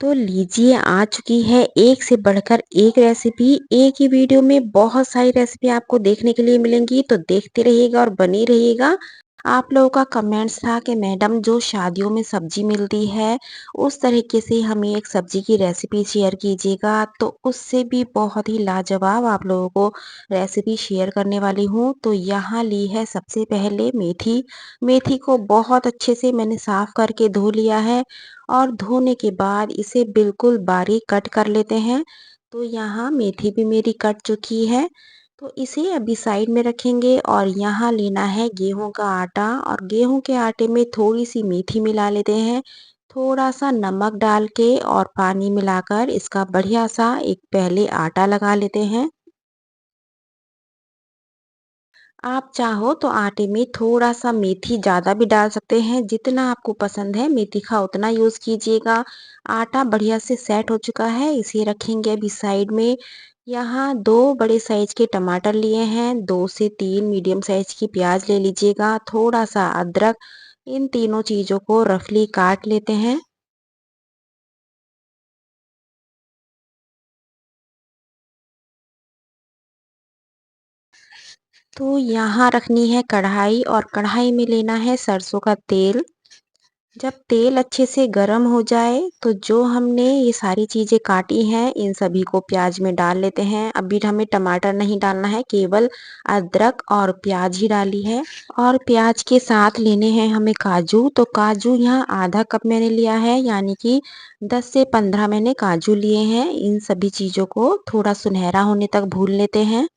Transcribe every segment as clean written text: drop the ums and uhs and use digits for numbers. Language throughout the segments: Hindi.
तो लीजिए आ चुकी है एक से बढ़कर एक रेसिपी। एक ही वीडियो में बहुत सारी रेसिपी आपको देखने के लिए मिलेंगी, तो देखते रहिएगा और बने रहिएगा। आप लोगों का कमेंट्स था कि मैडम जो शादियों में सब्जी मिलती है उस तरीके से हमें एक सब्जी की रेसिपी शेयर कीजिएगा, तो उससे भी बहुत ही लाजवाब आप लोगों को रेसिपी शेयर करने वाली हूँ। तो यहाँ ली है सबसे पहले मेथी। मेथी को बहुत अच्छे से मैंने साफ करके धो लिया है और धोने के बाद इसे बिल्कुल बारीक कट कर लेते हैं। तो यहाँ मेथी भी मेरी कट चुकी है, तो इसे अभी साइड में रखेंगे और यहाँ लेना है गेहूं का आटा, और गेहूं के आटे में थोड़ी सी मेथी मिला लेते हैं, थोड़ा सा नमक डाल के और पानी मिलाकर इसका बढ़िया सा एक पहले आटा लगा लेते हैं। आप चाहो तो आटे में थोड़ा-सा मेथी ज़्यादा भी डाल सकते हैं, जितना आपको पसंद है मेथी का उतना यूज़ कीजिएगा। आटा बढ़िया से सेट हो चुका है, इसे रखेंगे अभी साइड में। यहाँ 2 बड़े साइज़ के टमाटर लिए हैं, 2 से 3 मीडियम साइज़ की प्याज़ ले लीजिएगा, थोड़ा-सा अदरक, इन तीनों चीज़ों को रफली काट लेते हैं। तो यहाँ रखनी है कढ़ाई और कढ़ाई में लेना है सरसों का तेल। जब तेल अच्छे से गरम हो जाए तो जो हमने ये सारी चीज़ें काटी हैं इन सभी को प्याज में डाल लेते हैं। अभी हमें टमाटर नहीं डालना है, केवल अदरक और प्याज ही डाली है। और प्याज के साथ लेने हैं हमें काजू। तो काजू यहाँ आधा कप मैंने लिया है, यानी कि 10 से 15 मैंने काजू लिए हैं। इन सभी चीज़ों को थोड़ा सुनहरा होने तक भून लेते हैं।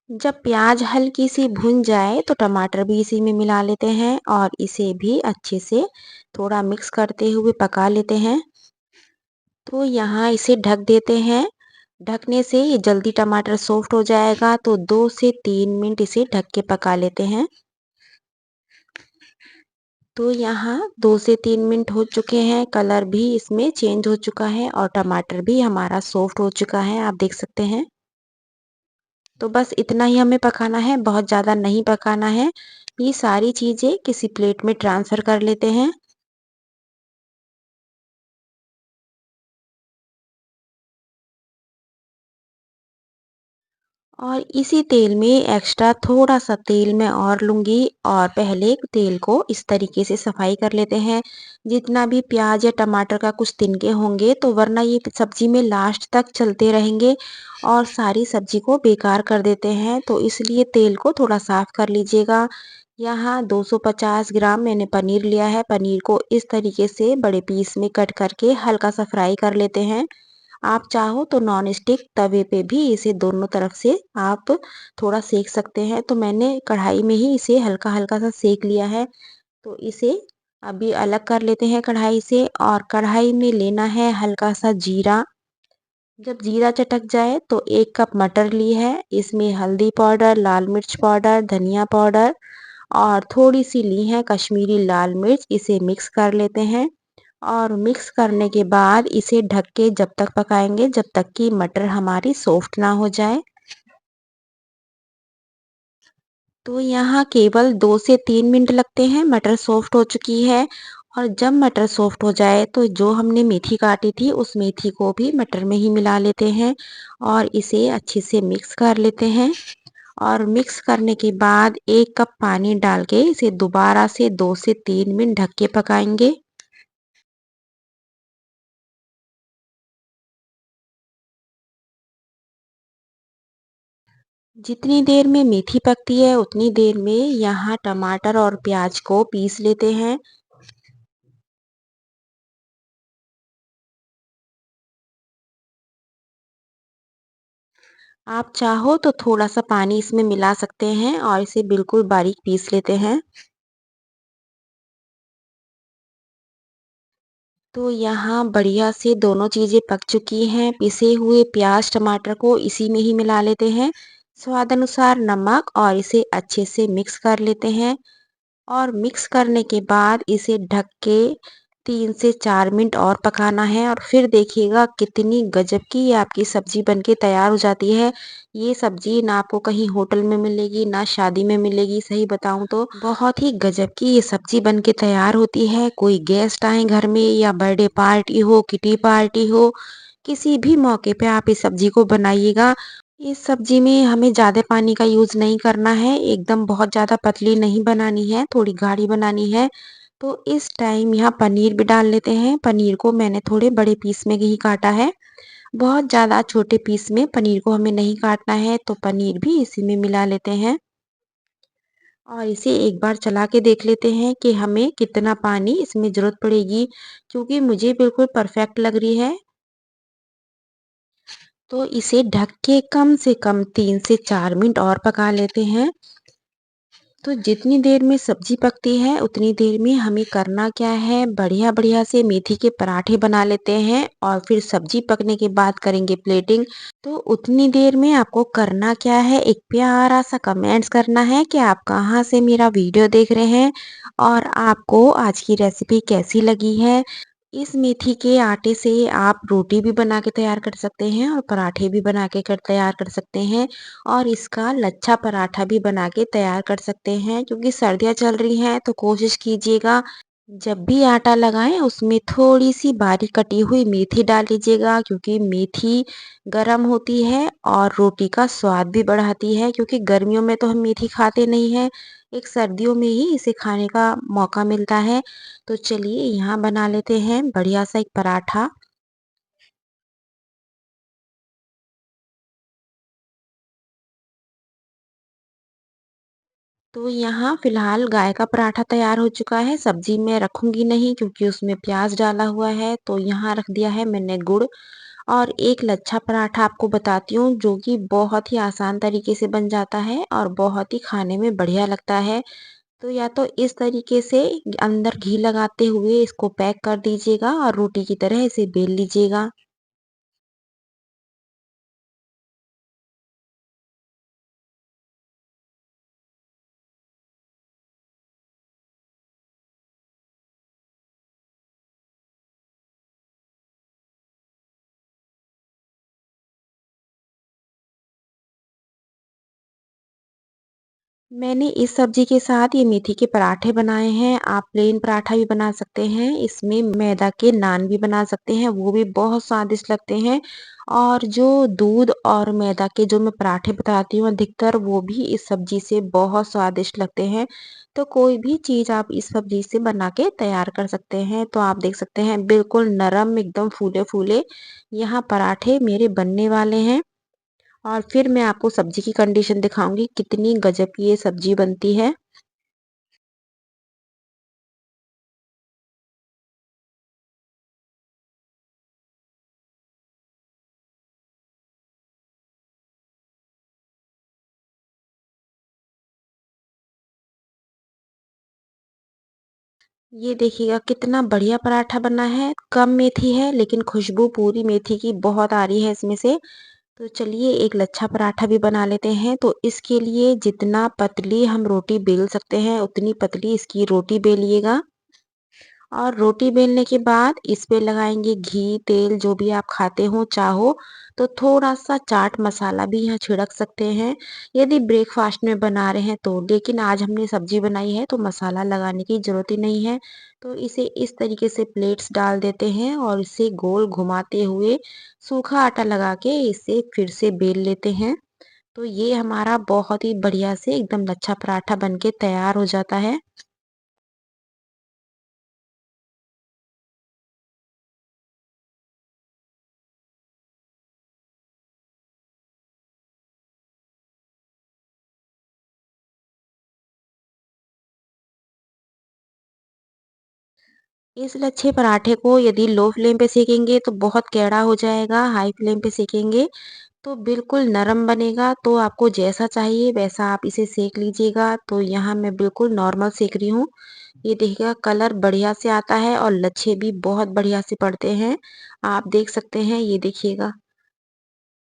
जब प्याज हल्की सी भुन जाए तो टमाटर भी इसी में मिला लेते हैं और इसे भी अच्छे से थोड़ा मिक्स करते हुए पका लेते हैं। तो यहाँ इसे ढक देते हैं। ढकने से ये जल्दी टमाटर सॉफ्ट हो जाएगा, तो 2 से 3 मिनट इसे ढक के पका लेते हैं। तो यहाँ 2 से 3 मिनट हो चुके हैं, कलर भी इसमें चेंज हो चुका है और टमाटर भी हमारा सॉफ्ट हो चुका है, आप देख सकते हैं। तो बस इतना ही हमें पकाना है, बहुत ज़्यादा नहीं पकाना है। ये सारी चीज़ें किसी प्लेट में ट्रांसफ़र कर लेते हैं। और इसी तेल में एक्स्ट्रा थोड़ा-सा तेल मैं और लूँगी और पहले तेल को इस तरीके से सफ़ाई कर लेते हैं। जितना भी प्याज़ या टमाटर का कुछ तिनके होंगे, तो वरना ये सब्ज़ी में लास्ट तक चलते रहेंगे और सारी सब्ज़ी को बेकार कर देते हैं, तो इसलिए तेल को थोड़ा साफ़ कर लीजिएगा। यहाँ 250 ग्राम मैंने पनीर लिया है, पनीर को इस तरीके से बड़े पीस में कट करके हल्का-सा फ्राई कर लेते हैं। आप चाहो तो नॉन स्टिक तवे पे भी इसे दोनों तरफ से आप थोड़ा सेक सकते हैं। तो मैंने कढ़ाई में ही इसे हल्का-हल्का सा सेक लिया है। तो इसे अभी अलग कर लेते हैं कढ़ाई से और कढ़ाई में लेना है हल्का सा जीरा। जब जीरा चटक जाए तो 1 कप मटर ली है। इसमें हल्दी पाउडर, लाल मिर्च पाउडर, धनिया पाउडर और थोड़ी-सी ली है कश्मीरी लाल मिर्च। इसे मिक्स कर लेते हैं और मिक्स करने के बाद इसे ढक के जब तक पकाएँगे जब तक कि मटर हमारी सॉफ्ट ना हो जाए। तो यहाँ केवल 2 से 3 मिनट लगते हैं, मटर सॉफ्ट हो चुकी है। और जब मटर सॉफ्ट हो जाए तो जो हमने मेथी काटी थी उस मेथी को भी मटर में ही मिला लेते हैं और इसे अच्छे से मिक्स कर लेते हैं। और मिक्स करने के बाद 1 कप पानी डाल के इसे दोबारा से 2 से 3 मिनट ढक के पकाएँगे। जितनी देर में मेथी पकती है उतनी देर में यहाँ टमाटर और प्याज को पीस लेते हैं। आप चाहो तो थोड़ा-सा पानी इसमें मिला सकते हैं और इसे बिल्कुल बारीक पीस लेते हैं। तो यहाँ बढ़िया से दोनों चीज़ें पक चुकी हैं। पिसे हुए प्याज टमाटर को इसी में ही मिला लेते हैं। स्वाद अनुसार नमक और इसे अच्छे से मिक्स कर लेते हैं। और मिक्स करने के बाद इसे ढक के 3 से 4 मिनट और पकाना है और फिर देखिएगा कितनी गजब की ये आपकी सब्जी बनके तैयार हो जाती है। ये सब्जी ना आपको कहीं होटल में मिलेगी, ना शादी में मिलेगी, सही बताऊँ तो। बहुत ही गजब की ये सब्जी बनके तैयार होती है। कोई गेस्ट आए घर में या बर्थडे पार्टी हो, किटी पार्टी हो, किसी भी मौके पे आप इस सब्जी को बनाइएगा। इस सब्जी में हमें ज़्यादा पानी का यूज़ नहीं करना है, एकदम बहुत ज़्यादा पतली नहीं बनानी है, थोड़ी गाढ़ी बनानी है। तो इस टाइम यहाँ पनीर भी डाल लेते हैं। पनीर को मैंने थोड़े बड़े पीस में ही काटा है। बहुत ज़्यादा छोटे पीस में पनीर को हमें नहीं काटना है, तो पनीर भी इसी में मिला लेते हैं और इसे एक बार चला के देख लेते हैं कि हमें कितना पानी इसमें ज़रूरत पड़ेगी, क्योंकि मुझे बिल्कुल परफेक्ट लग रही है। तो इसे ढक के कम से कम 3 से 4 मिनट और पका लेते हैं। तो जितनी देर में सब्जी पकती है उतनी देर में हमें करना क्या है, बढ़िया-बढ़िया से मेथी के पराठे बना लेते हैं और फिर सब्जी पकने के बाद करेंगे प्लेटिंग। तो उतनी देर में आपको करना क्या है, एक प्यारा-सा कमेंट्स करना है कि आप कहाँ से मेरा वीडियो देख रहे हैं और आपको आज की रेसिपी कैसी लगी है। इस मेथी के आटे से आप रोटी भी बना के तैयार कर सकते हैं और पराठे भी बना के तैयार कर सकते हैं और इसका लच्छा पराठा भी बना के तैयार कर सकते हैं, क्योंकि सर्दियाँ चल रही हैं तो कोशिश कीजिएगा जब भी आटा लगाएं उसमें थोड़ी सी बारीक कटी हुई मेथी डाल लीजिएगा, क्योंकि मेथी गर्म होती है और रोटी का स्वाद भी बढ़ाती है, क्योंकि गर्मियों में तो हम मेथी खाते नहीं हैं, एक सर्दियों में ही इसे खाने का मौका मिलता है। तो चलिए यहाँ बना लेते हैं बढ़िया सा एक पराठा। तो यहाँ फिलहाल गाय का पराठा तैयार हो चुका है, सब्जी मैं रखूंगी नहीं क्योंकि उसमें प्याज डाला हुआ है। तो यहाँ रख दिया है मैंने गुड़ और एक लच्छा पराठा आपको बताती हूँ जो कि बहुत ही आसान तरीके से बन जाता है और बहुत ही खाने में बढ़िया लगता है। तो या तो इस तरीके से अंदर घी लगाते हुए इसको पैक कर दीजिएगा और रोटी की तरह इसे बेल लीजिएगा। मैंने इस सब्जी के साथ ये मेथी के पराठे बनाए हैं। आप प्लेन पराठा भी बना सकते हैं, इसमें मैदा के नान भी बना सकते हैं, वो भी बहुत स्वादिष्ट लगते हैं। और जो दूध और मैदा के जो मैं पराठे बताती हूँ अधिकतर वो भी इस सब्जी से बहुत स्वादिष्ट लगते हैं। तो कोई भी चीज़ आप इस सब्जी से बना के तैयार कर सकते हैं। तो आप देख सकते हैं बिल्कुल नरम एकदम फूले-फूले यहाँ पराठे मेरे बनने वाले हैं। और फिर मैं आपको सब्जी की कंडीशन दिखाऊँगी कितनी गज़ब की ये सब्जी बनती है। ये देखिएगा कितना बढ़िया पराठा बना है, कम मेथी है लेकिन खुशबू पूरी मेथी की बहुत आ रही है इसमें से। तो चलिए एक लच्छा पराठा भी बना लेते हैं। तो इसके लिए जितना पतली हम रोटी बेल सकते हैं उतनी पतली इसकी रोटी बेलिएगा। और रोटी बेलने के बाद इस पे लगाएँगे घी, तेल जो भी आप खाते हो चाहो तो थोड़ा-सा चाट मसाला भी यहाँ छिड़क सकते हैं, यदि ब्रेकफ़ास्ट में बना रहे हैं तो। लेकिन आज हमने सब्ज़ी बनाई है तो मसाला लगाने की ज़रूरत ही नहीं है। तो इसे इस तरीके से प्लेट्स डाल देते हैं और इसे गोल घुमाते हुए सूखा आटा लगा के इसे फिर से बेल लेते हैं। तो ये हमारा बहुत ही बढ़िया से एकदम लच्छा पराठा बन के तैयार हो जाता है। इस लच्छे पराठे को यदि लो फ्लेम पे सेकेंगे तो बहुत कैड़ा हो जाएगा, हाई फ्लेम पे सेकेंगे तो बिल्कुल नरम बनेगा। तो आपको जैसा चाहिए वैसा आप इसे सेक लीजिएगा। तो यहाँ मैं बिल्कुल नॉर्मल सेक रही हूँ। ये देखिएगा कलर बढ़िया से आता है और लच्छे भी बहुत बढ़िया से पड़ते हैं। आप देख सकते हैं ये देखिएगा।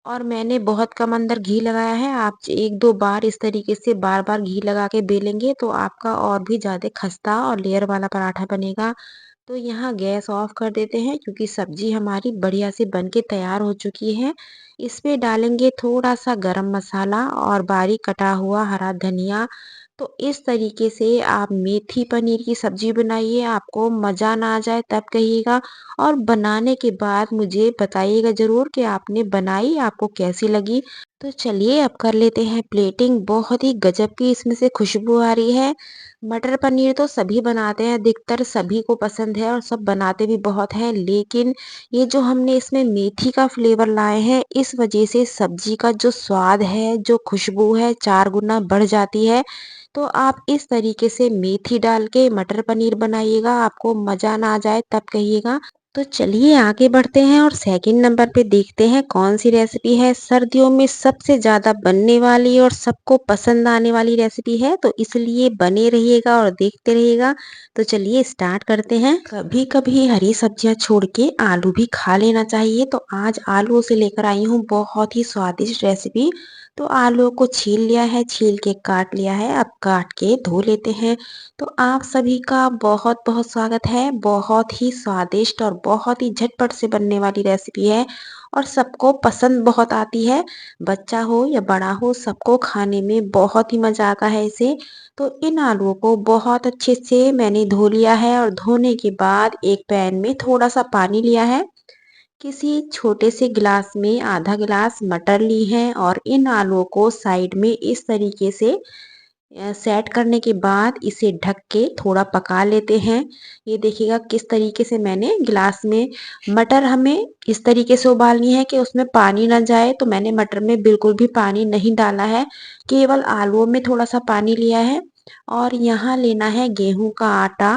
और मैंने बहुत कम अंदर घी लगाया है। आप 1-2 बार इस तरीके से बार-बार घी लगा के बेलेंगे तो आपका और भी ज़्यादा खस्ता और लेयर वाला पराठा बनेगा। तो यहाँ गैस ऑफ कर देते हैं क्योंकि सब्जी हमारी बढ़िया से बन के तैयार हो चुकी है। इसमें डालेंगे थोड़ा सा गरम मसाला और बारीक कटा हुआ हरा धनिया। तो इस तरीके से आप मेथी पनीर की सब्जी बनाइए, आपको मज़ा ना आ जाए तब कहिएगा। और बनाने के बाद मुझे बताइएगा ज़रूर कि आपने बनाई, आपको कैसी लगी। तो चलिए अब कर लेते हैं प्लेटिंग। बहुत ही गजब की इसमें से खुशबू आ रही है। मटर पनीर तो सभी बनाते हैं, अधिकतर सभी को पसंद है और सब बनाते भी बहुत हैं। लेकिन ये जो हमने इसमें मेथी का फ्लेवर लाए हैं, इस वजह से सब्जी का जो स्वाद है, जो खुशबू है, 4 गुना बढ़ जाती है। तो आप इस तरीके से मेथी डाल के मटर पनीर बनाइएगा, आपको मज़ा ना आ जाए तब कहिएगा। तो चलिए आगे बढ़ते हैं और सेकंड नंबर पे देखते हैं कौन सी रेसिपी है सर्दियों में सबसे ज़्यादा बनने वाली और सबको पसंद आने वाली रेसिपी है। तो इसलिए बने रहिएगा और देखते रहिएगा। तो चलिए स्टार्ट करते हैं। कभी कभी हरी सब्जियां छोड़ के आलू भी खा लेना चाहिए। तो आज आलू से लेकर आई हूँ बहुत ही स्वादिष्ट रेसिपी। तो आलू को छील लिया है, छील के काट लिया है, अब काट के धो लेते हैं। तो आप सभी का बहुत बहुत स्वागत है। बहुत ही स्वादिष्ट और बहुत ही झटपट से बनने वाली रेसिपी है और सबको पसंद बहुत आती है। बच्चा हो या बड़ा हो, सबको खाने में बहुत ही मज़ा आता है इसे। तो इन आलूओं को बहुत अच्छे से मैंने धो लिया है और धोने के बाद एक पैन में थोड़ा सा पानी लिया है। किसी छोटे से गिलास में आधा गिलास मटर ली है और इन आलूओं को साइड में इस तरीके से सेट करने के बाद इसे ढक के थोड़ा पका लेते हैं। ये देखिएगा किस तरीके से मैंने गिलास में मटर हमें इस तरीके से उबालनी है कि उसमें पानी ना जाए। तो मैंने मटर में बिल्कुल भी पानी नहीं डाला है, केवल आलूओं में थोड़ा सा पानी लिया है। और यहाँ लेना है गेहूं का आटा।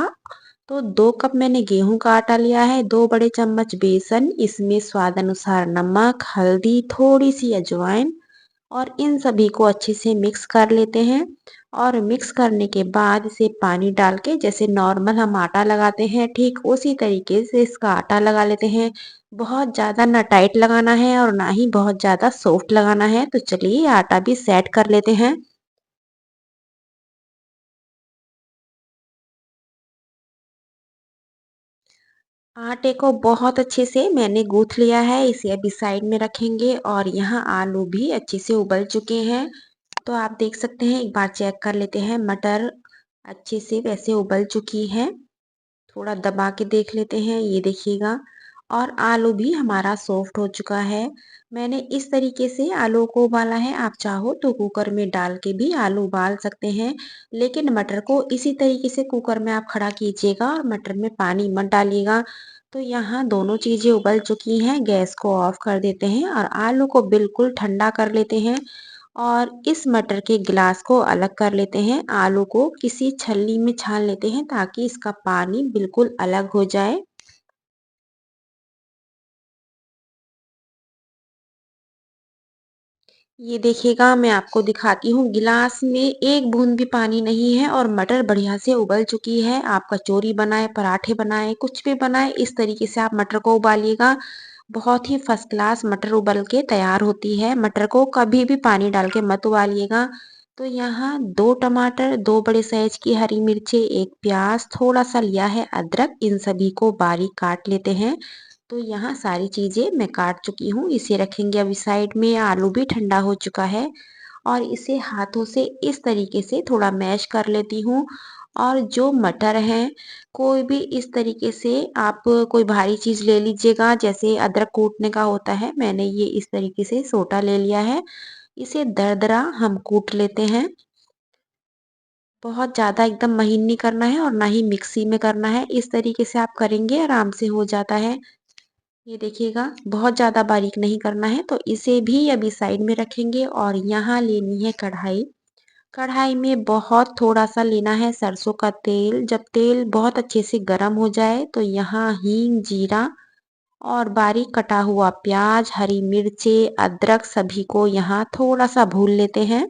तो 2 कप मैंने गेहूं का आटा लिया है, 2 बड़े चम्मच बेसन, इसमें स्वाद अनुसार नमक, हल्दी, थोड़ी सी अजवाइन और इन सभी को अच्छे से मिक्स कर लेते हैं। और मिक्स करने के बाद इसे पानी डाल के जैसे नॉर्मल हम आटा लगाते हैं, ठीक उसी तरीके से इसका आटा लगा लेते हैं। बहुत ज़्यादा ना टाइट लगाना है और ना ही बहुत ज़्यादा सॉफ्ट लगाना है। तो चलिए आटा भी सेट कर लेते हैं। आटे को बहुत अच्छे से मैंने गूँथ लिया है, इसे अभी साइड में रखेंगे। और यहाँ आलू भी अच्छे से उबल चुके हैं। तो आप देख सकते हैं, एक बार चेक कर लेते हैं। मटर अच्छे से वैसे उबल चुकी है, थोड़ा दबा के देख लेते हैं, ये देखिएगा। और आलू भी हमारा सॉफ्ट हो चुका है। मैंने इस तरीके से आलू को उबाला है, आप चाहो तो कुकर में डाल के भी आलू उबाल सकते हैं। लेकिन मटर को इसी तरीके से कुकर में आप खड़ा कीजिएगा और मटर में पानी मत डालिएगा। तो यहाँ दोनों चीज़ें उबल चुकी हैं, गैस को ऑफ कर देते हैं और आलू को बिल्कुल ठंडा कर लेते हैं। और इस मटर के गिलास को अलग कर लेते हैं, आलू को किसी छलनी में छान लेते हैं ताकि इसका पानी बिल्कुल अलग हो जाए। ये देखिएगा, मैं आपको दिखाती हूँ, गिलास में एक बूंद भी पानी नहीं है और मटर बढ़िया से उबल चुकी है। आप कचौरी बनाए, पराठे बनाए, कुछ भी बनाए, इस तरीके से आप मटर को उबालिएगा। बहुत ही फर्स्ट क्लास मटर उबल के तैयार होती है। मटर को कभी भी पानी डाल के मत उबालिएगा। तो यहाँ 2 टमाटर, 2 बड़े साइज की हरी मिर्ची, 1 प्याज, थोड़ा सा लिया है अदरक, इन सभी को बारीक काट लेते हैं। तो यहाँ सारी चीज़ें मैं काट चुकी हूँ, इसे रखेंगे अभी साइड में। आलू भी ठंडा हो चुका है और इसे हाथों से इस तरीके से थोड़ा मैश कर लेती हूँ। और जो मटर हैं, कोई भी इस तरीके से आप कोई भारी चीज़ ले लीजिएगा, जैसे अदरक कूटने का होता है, मैंने ये इस तरीके से सोटा ले लिया है। इसे दरदरा हम कूट लेते हैं। बहुत ज़्यादा एकदम महीन नहीं करना है और ना ही मिक्सी में करना है, इस तरीके से आप करेंगे आराम से हो जाता है। ये देखिएगा, बहुत ज़्यादा बारीक नहीं करना है। तो इसे भी अभी साइड में रखेंगे और यहाँ लेनी है कढ़ाई। कढ़ाई में बहुत थोड़ा-सा लेना है सरसों का तेल। जब तेल बहुत अच्छे से गरम हो जाए तो यहाँ हींग, जीरा और बारीक कटा हुआ प्याज, हरी मिर्चें, अदरक सभी को यहाँ थोड़ा-सा भून लेते हैं।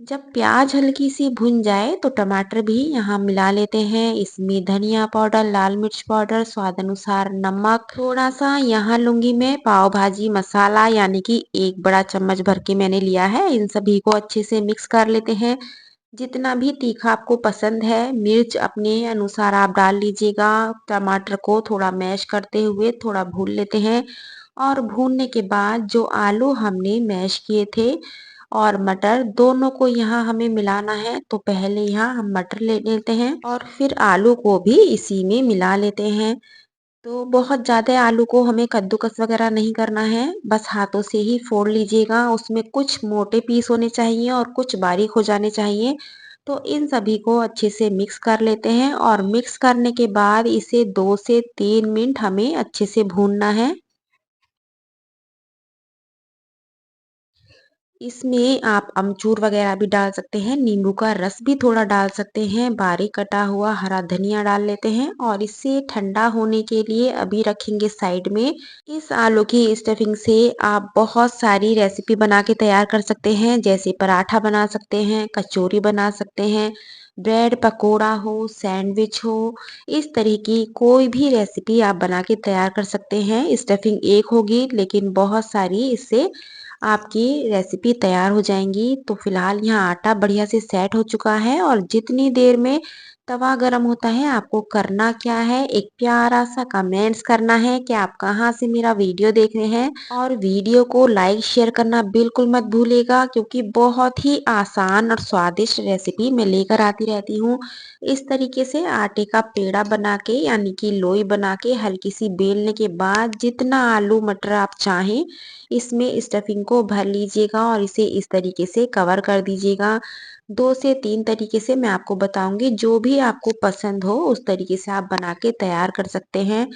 जब प्याज हल्की सी भुन जाए तो टमाटर भी यहाँ मिला लेते हैं। इसमें धनिया पाउडर, लाल मिर्च पाउडर, स्वाद अनुसार नमक, थोड़ा सा यहाँ लूंगी मैं पाव भाजी मसाला, यानी कि 1 बड़ा चम्मच भर के मैंने लिया है। इन सभी को अच्छे से मिक्स कर लेते हैं। जितना भी तीखा आपको पसंद है, मिर्च अपने अनुसार आप डाल लीजिएगा। टमाटर को थोड़ा मैश करते हुए थोड़ा भून लेते हैं और भूनने के बाद जो आलू हमने मैश किए थे और मटर दोनों को यहाँ हमें मिलाना है। तो पहले यहाँ हम मटर ले लेते हैं और फिर आलू को भी इसी में मिला लेते हैं। तो बहुत ज़्यादा आलू को हमें कद्दूकस वगैरह नहीं करना है, बस हाथों से ही फोड़ लीजिएगा। उसमें कुछ मोटे पीस होने चाहिए और कुछ बारीक हो जाने चाहिए। तो इन सभी को अच्छे से मिक्स कर लेते हैं और मिक्स करने के बाद इसे 2 से 3 मिनट हमें अच्छे से भूनना है। इसमें आप अमचूर वगैरह भी डाल सकते हैं, नींबू का रस भी थोड़ा डाल सकते हैं, बारीक कटा हुआ हरा धनिया डाल लेते हैं और इसे ठंडा होने के लिए अभी रखेंगे साइड में। इस आलू की स्टफिंग से आप बहुत सारी रेसिपी बना के तैयार कर सकते हैं, जैसे पराठा बना सकते हैं, कचौरी बना सकते हैं, ब्रेड पकोड़ा हो, सैंडविच हो। इस तरह की कोई भी रेसिपी आप बना के तैयार कर सकते हैं। स्टफिंग एक होगी लेकिन बहुत सारी इससे आपकी रेसिपी तैयार हो जाएंगी। तो फिलहाल यहाँ आटा बढ़िया से सेट हो चुका है और जितनी देर में तवा गरम होता है आपको करना क्या है, एक प्यारा सा कमेंट्स करना है कि आप कहाँ से मेरा वीडियो देख रहे हैं और वीडियो को लाइक शेयर करना बिल्कुल मत भूलिएगा, क्योंकि बहुत ही आसान और स्वादिष्ट रेसिपी मैं लेकर आती रहती हूँ। इस तरीके से आटे का पेड़ा बना के यानी कि लोई बना के हल्की सी बेलने के बाद जितना आलू मटर आप चाहें इसमें स्टफिंग को भर लीजिएगा और इसे इस तरीके से कवर कर दीजिएगा। 2 से 3 तरीके से मैं आपको बताऊंगी, जो भी आपको पसंद हो उस तरीके से आप बना के तैयार कर सकते हैं।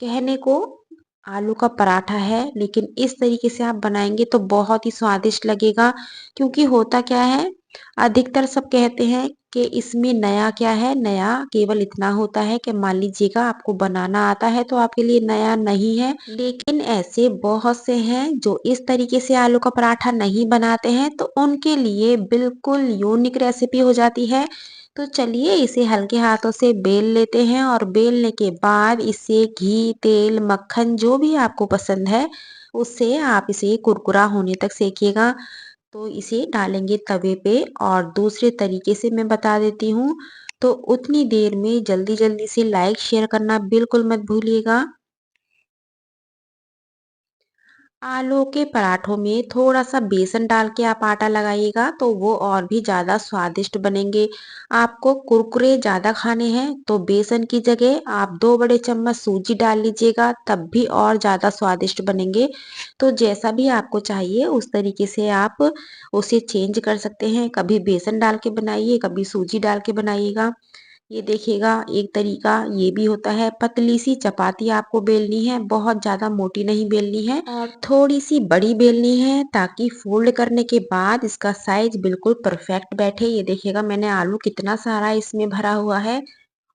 कहने को आलू का पराठा है लेकिन इस तरीके से आप बनाएंगे तो बहुत ही स्वादिष्ट लगेगा। क्योंकि होता क्या है, अधिकतर सब कहते हैं कि इसमें नया क्या है, नया केवल इतना होता है कि मान लीजिएगा आपको बनाना आता है तो आपके लिए नया नहीं है। लेकिन ऐसे बहुत से हैं जो इस तरीके से आलू का पराठा नहीं बनाते हैं, तो उनके लिए बिल्कुल यूनिक रेसिपी हो जाती है। तो चलिए इसे हल्के हाथों से बेल लेते हैं और बेलने के बाद इसे घी, तेल, मक्खन जो भी आपको पसंद है उससे आप इसे कुरकुरा होने तक सेकिएगा। तो इसे डालेंगे तवे पे और दूसरे तरीके से मैं बता देती हूँ। तो उतनी देर में जल्दी जल्दी से लाइक शेयर करना बिल्कुल मत भूलिएगा। आलू के पराठों में थोड़ा-सा बेसन डाल के आप आटा लगाइएगा तो वो और भी ज़्यादा स्वादिष्ट बनेंगे। आपको कुरकुरे ज़्यादा खाने हैं तो बेसन की जगह आप 2 बड़े चम्मच सूजी डाल लीजिएगा, तब भी और ज़्यादा स्वादिष्ट बनेंगे। तो जैसा भी आपको चाहिए उस तरीके से आप उसे चेंज कर सकते हैं। कभी बेसन डाल के बनाइए, कभी सूजी डाल के बनाइएगा। ये देखिएगा एक तरीका ये भी होता है। पतली सी चपाती आपको बेलनी है, बहुत ज़्यादा मोटी नहीं बेलनी है और थोड़ी सी बड़ी बेलनी है ताकि फोल्ड करने के बाद इसका साइज बिल्कुल परफेक्ट बैठे। ये देखिएगा मैंने आलू कितना सारा इसमें भरा हुआ है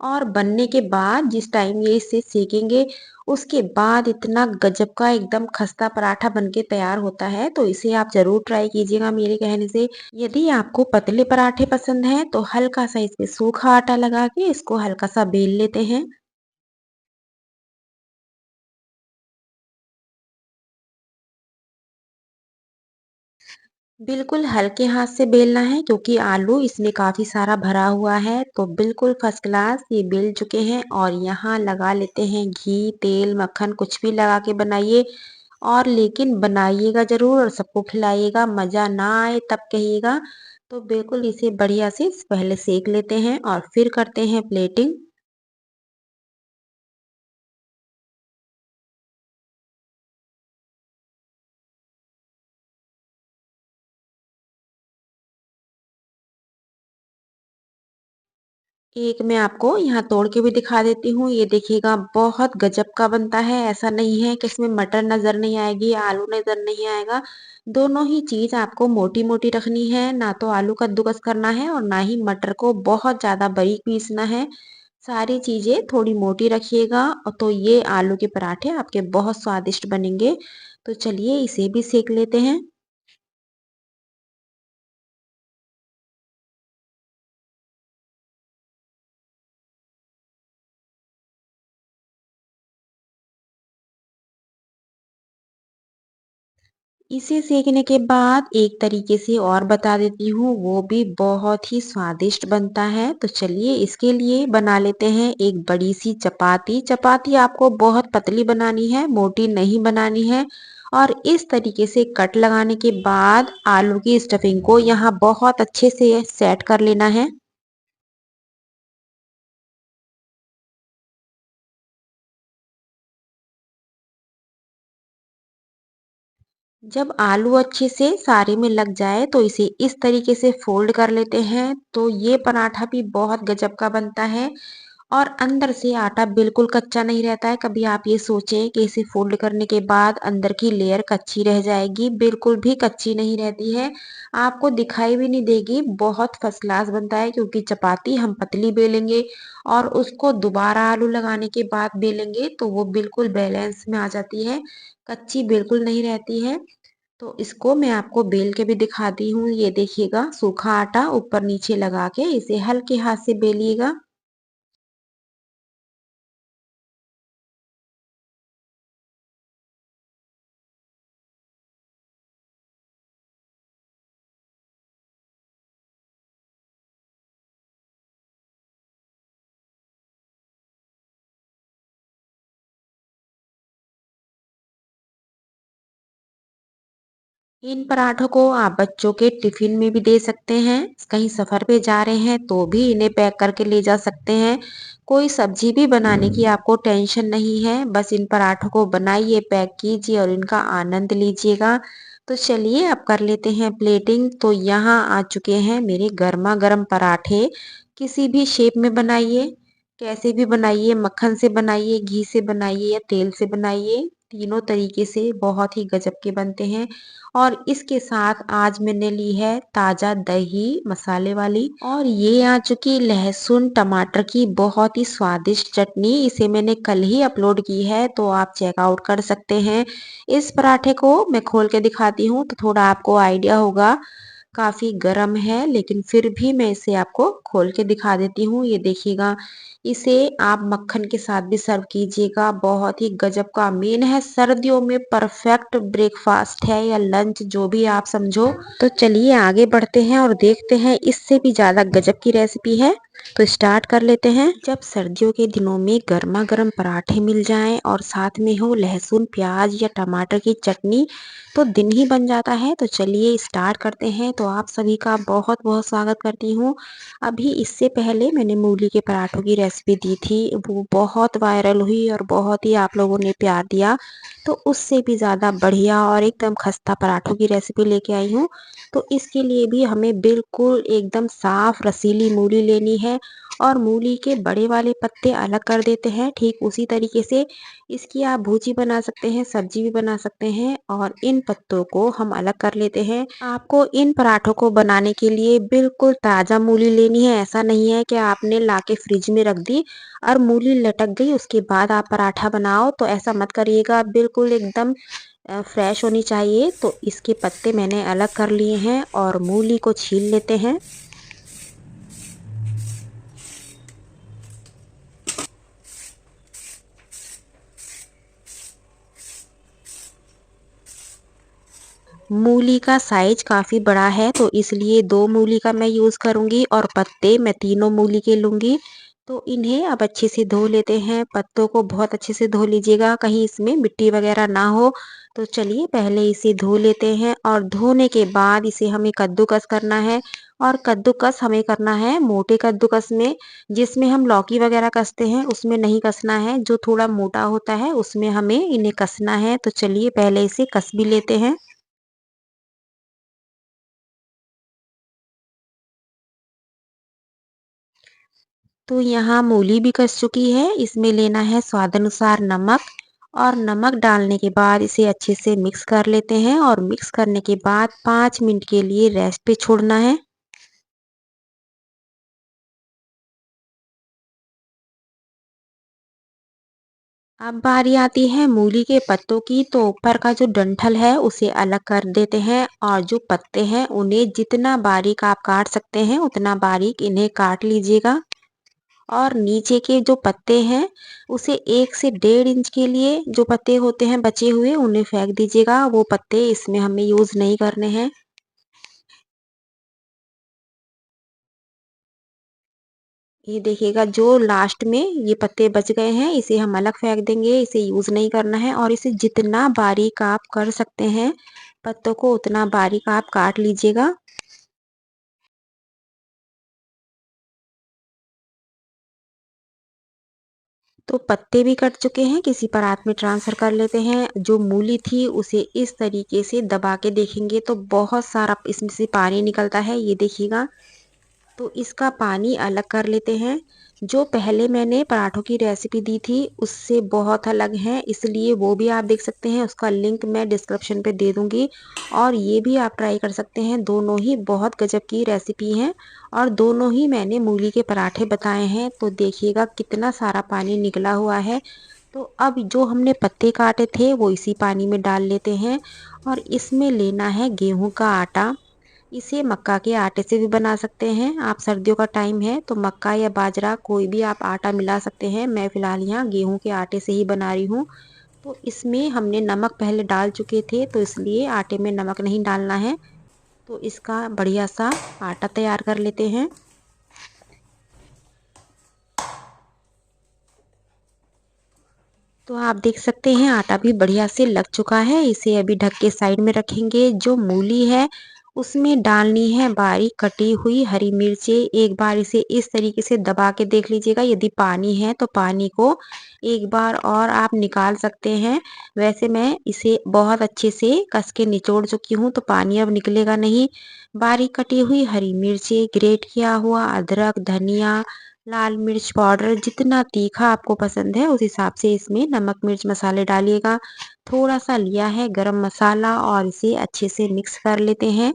और बनने के बाद जिस टाइम ये इसे सेकेंगे उसके बाद इतना गजब का एकदम खस्ता पराठा बनके तैयार होता है। तो इसे आप ज़रूर ट्राई कीजिएगा मेरे कहने से। यदि आपको पतले पराठे पसंद हैं तो हल्का सा इसमें सूखा आटा लगा के इसको हल्का सा बेल लेते हैं। बिल्कुल हल्के हाथ से बेलना है क्योंकि आलू इसमें काफी सारा भरा हुआ है। तो बिल्कुल फर्स्ट क्लास ये बेल चुके हैं और यहाँ लगा लेते हैं घी, तेल, मक्खन कुछ भी लगा के बनाइए और लेकिन बनाइएगा जरूर और सबको खिलाइएगा। मजा ना आए तब कहिएगा। तो बिल्कुल इसे बढ़िया से पहले सेक लेते हैं और फिर करते हैं प्लेटिंग। एक मैं आपको यहाँ तोड़ के भी दिखा देती हूँ। ये देखिएगा बहुत गजब का बनता है। ऐसा नहीं है कि इसमें मटर नज़र नहीं आएगी, आलू नज़र नहीं आएगा। दोनों ही चीज़ आपको मोटी-मोटी रखनी है, ना तो आलू कद्दूकस करना है और ना ही मटर को बहुत ज़्यादा बारीक पीसना है। सारी चीज़ें थोड़ी मोटी रखिएगा और तो ये आलू के पराठे आपके बहुत स्वादिष्ट बनेंगे। तो चलिए इसे भी सेक लेते हैं। इसे सेकने के बाद एक तरीके से और बता देती हूँ, वो भी बहुत ही स्वादिष्ट बनता है। तो चलिए इसके लिए बना लेते हैं एक बड़ी सी चपाती। चपाती आपको बहुत पतली बनानी है, मोटी नहीं बनानी है। और इस तरीके से कट लगाने के बाद आलू की स्टफिंग को यहाँ बहुत अच्छे से सेट कर लेना है। जब आलू अच्छे से सारे में लग जाए तो इसे इस तरीके से फोल्ड कर लेते हैं, तो ये पराठा भी बहुत गजब का बनता है। और अंदर से आटा बिल्कुल कच्चा नहीं रहता है। कभी आप ये सोचें कि इसे फोल्ड करने के बाद अंदर की लेयर कच्ची रह जाएगी, बिल्कुल भी कच्ची नहीं रहती है। आपको दिखाई भी नहीं देगी, बहुत फर्स्ट क्लास बनता है, क्योंकि चपाती हम पतली बेलेंगे और उसको दोबारा आलू लगाने के बाद बेलेंगे तो वो बिल्कुल बैलेंस में आ जाती है, कच्ची बिल्कुल नहीं रहती है। तो इसको मैं आपको बेल के भी दिखाती हूँ। ये देखिएगा, सूखा आटा ऊपर नीचे लगा के इसे हल्के हाथ से बेलिएगा। इन पराठों को आप बच्चों के टिफिन में भी दे सकते हैं, कहीं सफर पे जा रहे हैं तो भी इन्हें पैक करके ले जा सकते हैं। कोई सब्जी भी बनाने की आपको टेंशन नहीं है, बस इन पराठों को बनाइए, पैक कीजिए और इनका आनंद लीजिएगा। तो चलिए अब कर लेते हैं प्लेटिंग। तो यहाँ आ चुके हैं मेरे गर्मा गर्म पराठे। किसी भी शेप में बनाइए, कैसे भी बनाइए, मक्खन से बनाइए, घी से बनाइए या तेल से बनाइए, तीनों तरीके से बहुत ही गजब के बनते हैं। और इसके साथ आज मैंने ली है ताजा दही मसाले वाली, और ये आ चुकी लहसुन टमाटर की बहुत ही स्वादिष्ट चटनी। इसे मैंने कल ही अपलोड की है, तो आप चेकआउट कर सकते हैं। इस पराठे को मैं खोल के दिखाती हूँ तो थोड़ा आपको आइडिया होगा। काफी गर्म है, लेकिन फिर भी मैं इसे आपको खोल के दिखा देती हूँ। ये देखिएगा, इसे आप मक्खन के साथ भी सर्व कीजिएगा, बहुत ही गजब का मेन है, सर्दियों में परफेक्ट ब्रेकफास्ट है या लंच, जो भी आप समझो। तो चलिए आगे बढ़ते हैं और देखते हैं इससे भी ज्यादा गजब की रेसिपी है। तो स्टार्ट कर लेते हैं। जब सर्दियों के दिनों में गर्मा गर्म पराठे मिल जाएं और साथ में हो लहसुन प्याज या टमाटर की चटनी, तो दिन ही बन जाता है। तो चलिए स्टार्ट करते हैं। तो आप सभी का बहुत बहुत स्वागत करती हूँ। अभी इससे पहले मैंने मूली के पराठों की रेसिपी दी थी, वो बहुत वायरल हुई और बहुत ही आप लोगों ने प्यार दिया। तो उससे भी ज़्यादा बढ़िया और एकदम खस्ता पराठों की रेसिपी लेके आई हूँ। तो इसके लिए भी हमें बिल्कुल एकदम साफ रसीली मूली लेनी है, और मूली के बड़े वाले पत्ते अलग कर देते हैं। ठीक उसी तरीके से इसकी आप भुजी बना सकते हैं, सब्जी भी बना सकते हैं, और इन पत्तों को हम अलग कर लेते हैं। आपको इन पराठों को बनाने के लिए बिल्कुल ताज़ा मूली लेनी है। ऐसा नहीं है कि आपने लाके फ्रिज में रख दी और मूली लटक गई उसके बाद आप पराठा बनाओ, तो ऐसा मत करिएगा। बिल्कुल एकदम फ्रेश होनी चाहिए। तो इसके पत्ते मैंने अलग कर लिए हैं और मूली को छील लेते हैं। मूली का साइज काफ़ी बड़ा है, तो इसलिए 2 मूली का मैं यूज़ करूँगी और पत्ते मैं तीनों मूली के लूँगी। तो इन्हें अब अच्छे से धो लेते हैं। पत्तों को बहुत अच्छे से धो लीजिएगा, कहीं इसमें मिट्टी वगैरह ना हो। तो चलिए पहले इसे धो लेते हैं, और धोने के बाद इसे हमें कद्दूकस करना है। और कद्दूकस हमें करना है मोटे कद्दूकस में, जिसमें हम लौकी वगैरह कसते हैं उसमें नहीं कसना है। जो थोड़ा मोटा होता है उसमें हमें इन्हें कसना है। तो चलिए पहले इसे कस भी लेते हैं। तो यहाँ मूली भी कस चुकी है, इसमें लेना है स्वाद अनुसार नमक, और नमक डालने के बाद इसे अच्छे से मिक्स कर लेते हैं, और मिक्स करने के बाद 5 मिनट के लिए रेस्ट पे छोड़ना है। अब बारी आती है मूली के पत्तों की। तो ऊपर का जो डंठल है उसे अलग कर देते हैं, और जो पत्ते हैं उन्हें जितना बारीक आप काट सकते हैं उतना बारीक इन्हें काट लीजिएगा। और नीचे के जो पत्ते हैं उसे 1 से 1.5 इंच के लिए जो पत्ते होते हैं बचे हुए उन्हें फेंक दीजिएगा, वो पत्ते इसमें हमें यूज़ नहीं करने हैं। ये देखिएगा जो लास्ट में ये पत्ते बच गए हैं इसे हम अलग फेंक देंगे, इसे यूज़ नहीं करना है और इसे जितना बारीक आप कर सकते हैं पत्तों को उतना बारीक आप काट लीजिएगा। तो पत्ते भी कट चुके हैं, किसी परात में ट्रांसफ़र कर लेते हैं। जो मूली थी उसे इस तरीके से दबा के देखेंगे तो बहुत सारा इसमें से पानी निकलता है, ये देखिएगा। तो इसका पानी अलग कर लेते हैं। जो पहले मैंने पराठों की रेसिपी दी थी उससे बहुत अलग है, इसलिए वो भी आप देख सकते हैं, उसका लिंक मैं डिस्क्रिप्शन पे दे दूँगी और ये भी आप ट्राई कर सकते हैं। दोनों ही बहुत गज़ब की रेसिपी हैं और दोनों ही मैंने मूली के पराठे बताए हैं। तो देखिएगा कितना सारा पानी निकला हुआ है। तो अब जो हमने पत्ते काटे थे वो इसी पानी में डाल लेते हैं और इसमें लेना है गेहूँ का आटा। इसे मक्का के आटे से भी बना सकते हैं। आप सर्दियों का टाइम है तो मक्का या बाजरा कोई भी आप आटा मिला सकते हैं। मैं फ़िलहाल यहाँ गेहूँ के आटे से ही बना रही हूँ। तो इसमें हमने नमक पहले डाल चुके थे तो इसलिए आटे में नमक नहीं डालना है। तो इसका बढ़िया सा आटा तैयार कर लेते हैं। तो आप देख सकते हैं आटा भी बढ़िया से लग चुका है। इसे अभी ढक के साइड में रखेंगे। जो मूली है उसमें डालनी है बारीक कटी हुई हरी मिर्चें। एक बार इसे इस तरीके से दबा के देख लीजिएगा, यदि पानी है तो पानी को एक बार और आप निकाल सकते हैं। वैसे मैं इसे बहुत अच्छे से कस के निचोड़ चुकी हूँ तो पानी अब निकलेगा नहीं। बारीक कटी हुई हरी मिर्चें, ग्रेट किया हुआ अदरक, धनिया, लाल मिर्च पाउडर, जितना तीखा आपको पसंद है उस हिसाब से इसमें नमक मिर्च मसाले डालिएगा। थोड़ा सा लिया है गरम मसाला और इसे अच्छे से मिक्स कर लेते हैं।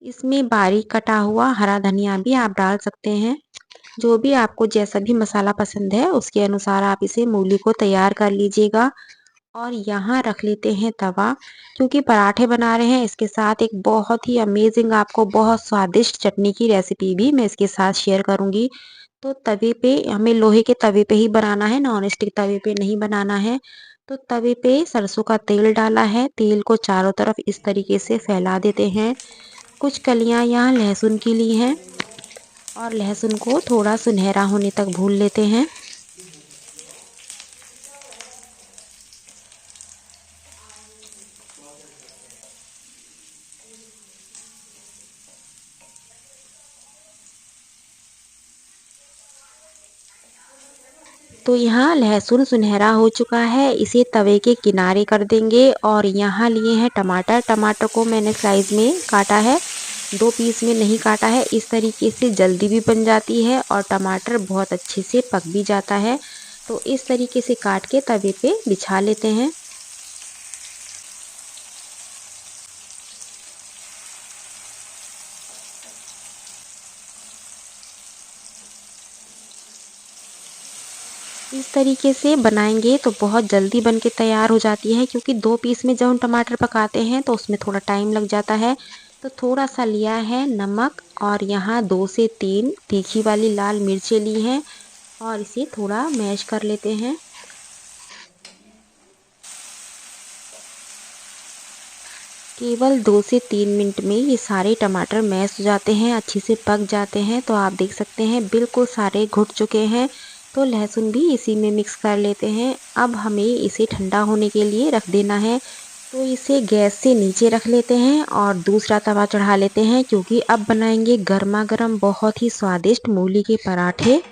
इसमें बारीक कटा हुआ हरा धनिया भी आप डाल सकते हैं। जो भी आपको जैसा भी मसाला पसंद है उसके अनुसार आप इसे मूली को तैयार कर लीजिएगा। और यहाँ रख लेते हैं तवा, क्योंकि पराठे बना रहे हैं इसके साथ एक बहुत ही अमेजिंग आपको बहुत स्वादिष्ट चटनी की रेसिपी भी मैं इसके साथ शेयर करूँगी। तो तवे पे हमें लोहे के तवे पे ही बनाना है, नॉन स्टिक तवे पे नहीं बनाना है। तो तवे पे सरसों का तेल डाला है, तेल को चारों तरफ इस तरीके से फैला देते हैं। कुछ कलियां यहाँ लहसुन की ली हैं और लहसुन को थोड़ा सुनहरा होने तक भून लेते हैं। तो यहाँ लहसुन सुनहरा हो चुका है, इसे तवे के किनारे कर देंगे और यहाँ लिए हैं टमाटर। टमाटर को मैंने स्लाइस में काटा है, 2 पीस में नहीं काटा है। इस तरीके से जल्दी भी बन जाती है और टमाटर बहुत अच्छे से पक भी जाता है। तो इस तरीके से काट के तवे पे बिछा लेते हैं। इस तरीके से बनाएंगे तो बहुत जल्दी बन के तैयार हो जाती है, क्योंकि 2 पीस में जब हम टमाटर पकाते हैं तो उसमें थोड़ा टाइम लग जाता है। तो थोड़ा सा लिया है नमक और यहाँ 2 से 3 तीखी वाली लाल मिर्चें ली हैं और इसे थोड़ा मैश कर लेते हैं। केवल 2 से 3 मिनट में ये सारे टमाटर मैश हो जाते हैं, अच्छे से पक जाते हैं। तो आप देख सकते हैं बिल्कुल सारे घुट चुके हैं। तो लहसुन भी इसी में मिक्स कर लेते हैं। अब हमें इसे ठंडा होने के लिए रख देना है। तो इसे गैस से नीचे रख लेते हैं और दूसरा तवा चढ़ा लेते हैं, क्योंकि अब बनाएंगे गर्मा गर्म बहुत ही स्वादिष्ट मूली के पराठे।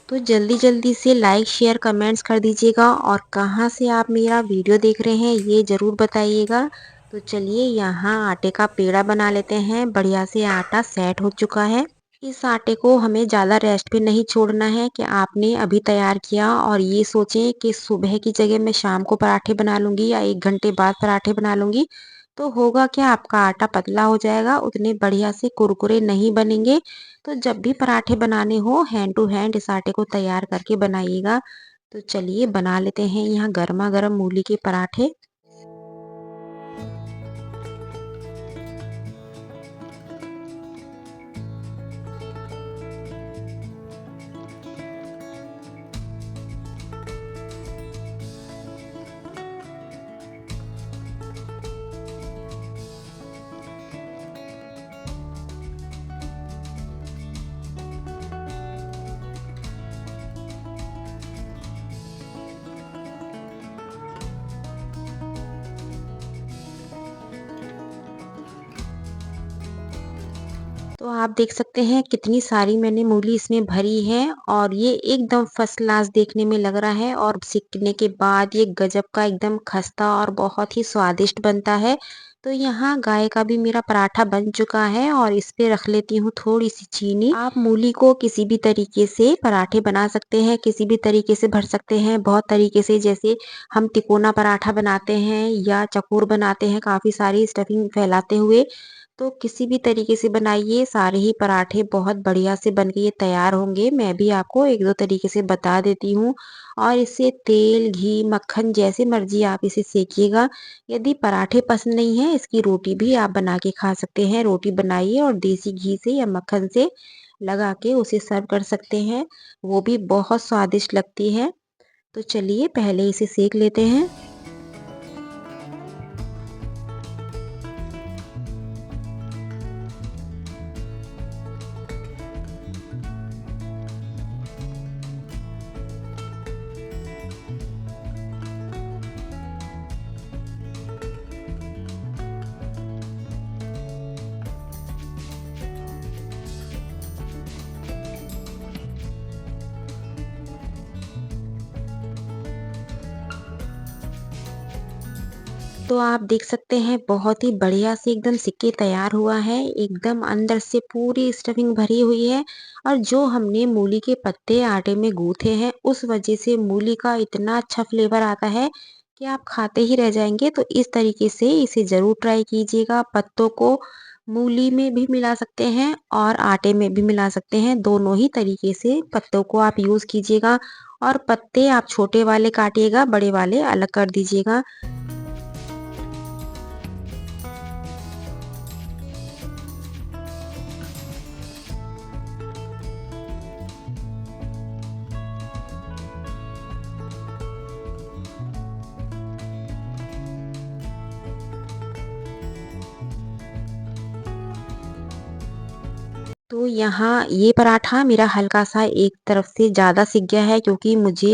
तो जल्दी जल्दी से लाइक शेयर कमेंट्स कर दीजिएगा और कहाँ से आप मेरा वीडियो देख रहे हैं ये ज़रूर बताइएगा। तो चलिए यहाँ आटे का पेड़ा बना लेते हैं। बढ़िया से आटा सेट हो चुका है। इस आटे को हमें ज़्यादा रेस्ट पे नहीं छोड़ना है कि आपने अभी तैयार किया और ये सोचें कि सुबह की जगह मैं शाम को पराठे बना लूँगी या 1 घंटे बाद पराठे बना लूँगी। तो होगा क्या, आपका आटा पतला हो जाएगा, उतने बढ़िया से कुरकुरे नहीं बनेंगे। तो जब भी पराठे बनाने हो हैंड टू हैंड इस आटे को तैयार करके बनाइएगा। तो चलिए बना लेते हैं यहाँ गर्मा गर्म मूली के पराठे। तो आप देख सकते हैं कितनी सारी मैंने मूली इसमें भरी है और ये एकदम फर्स्ट क्लास देखने में लग रहा है और सिकने के बाद ये गजब का एकदम खस्ता और बहुत ही स्वादिष्ट बनता है। तो यहाँ गाय का भी मेरा पराठा बन चुका है और इस पे रख लेती हूँ थोड़ी सी चीनी। आप मूली को किसी भी तरीके से पराठे बना सकते हैं, किसी भी तरीके से भर सकते हैं, बहुत तरीके से, जैसे हम तिकोना पराठा बनाते हैं या चकोर बनाते हैं काफ़ी सारी स्टफिंग फैलाते हुए। तो किसी भी तरीके से बनाइए, सारे ही पराठे बहुत बढ़िया से बन के ये तैयार होंगे। मैं भी आपको 1-2 तरीके से बता देती हूँ और इससे तेल, घी, मक्खन जैसे मर्ज़ी आप इसे सेकिएगा। यदि पराठे पसंद नहीं है, इसकी रोटी भी आप बना के खा सकते हैं। रोटी बनाइए और देसी घी से या मक्खन से लगा के उसे सर्व कर सकते हैं। वो भी बहुत स्वादिष्ट लगती है। तो चलिए पहले इसे सेक लेते हैं। तो आप देख सकते हैं बहुत ही बढ़िया से एकदम सिक्के तैयार हुआ है, एकदम अंदर से पूरी स्टफिंग भरी हुई है और जो हमने मूली के पत्ते आटे में गूँथे हैं, उस वजह से मूली का इतना अच्छा फ्लेवर आता है कि आप खाते ही रह जाएँगे। तो इस तरीके से इसे ज़रूर ट्राई कीजिएगा। पत्तों को मूली में भी मिला सकते हैं और आटे में भी मिला सकते हैं, दोनों ही तरीके से पत्तों को आप यूज़ कीजिएगा और पत्ते आप छोटे वाले काटिएगा, बड़े वाले अलग कर दीजिएगा। तो यहाँ ये पराठा मेरा हल्का-सा एक तरफ से ज़्यादा सिक गया है क्योंकि मुझे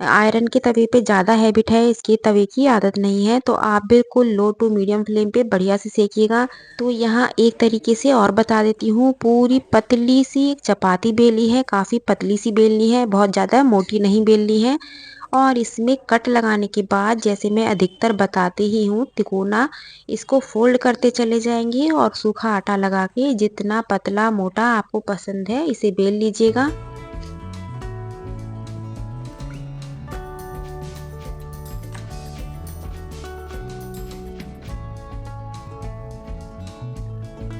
आयरन के तवे पे ज़्यादा हैबिट है, इसके तवे की आदत नहीं है। तो आप बिल्कुल लो टू मीडियम फ्लेम पे बढ़िया से सेकिएगा। तो यहाँ एक तरीके से और बता देती हूँ, पूरी पतली-सी एक चपाती बेली है, काफ़ी पतली-सी बेलनी है, बहुत ज़्यादा मोटी नहीं बेलनी है। और इसमें कट लगाने के बाद जैसे मैं अधिकतर बताती ही हूँ तिकोना, इसको फ़ोल्ड करते चले जाएँगे और सूखा आटा लगा के जितना पतला मोटा आपको पसंद है इसे बेल लीजिएगा।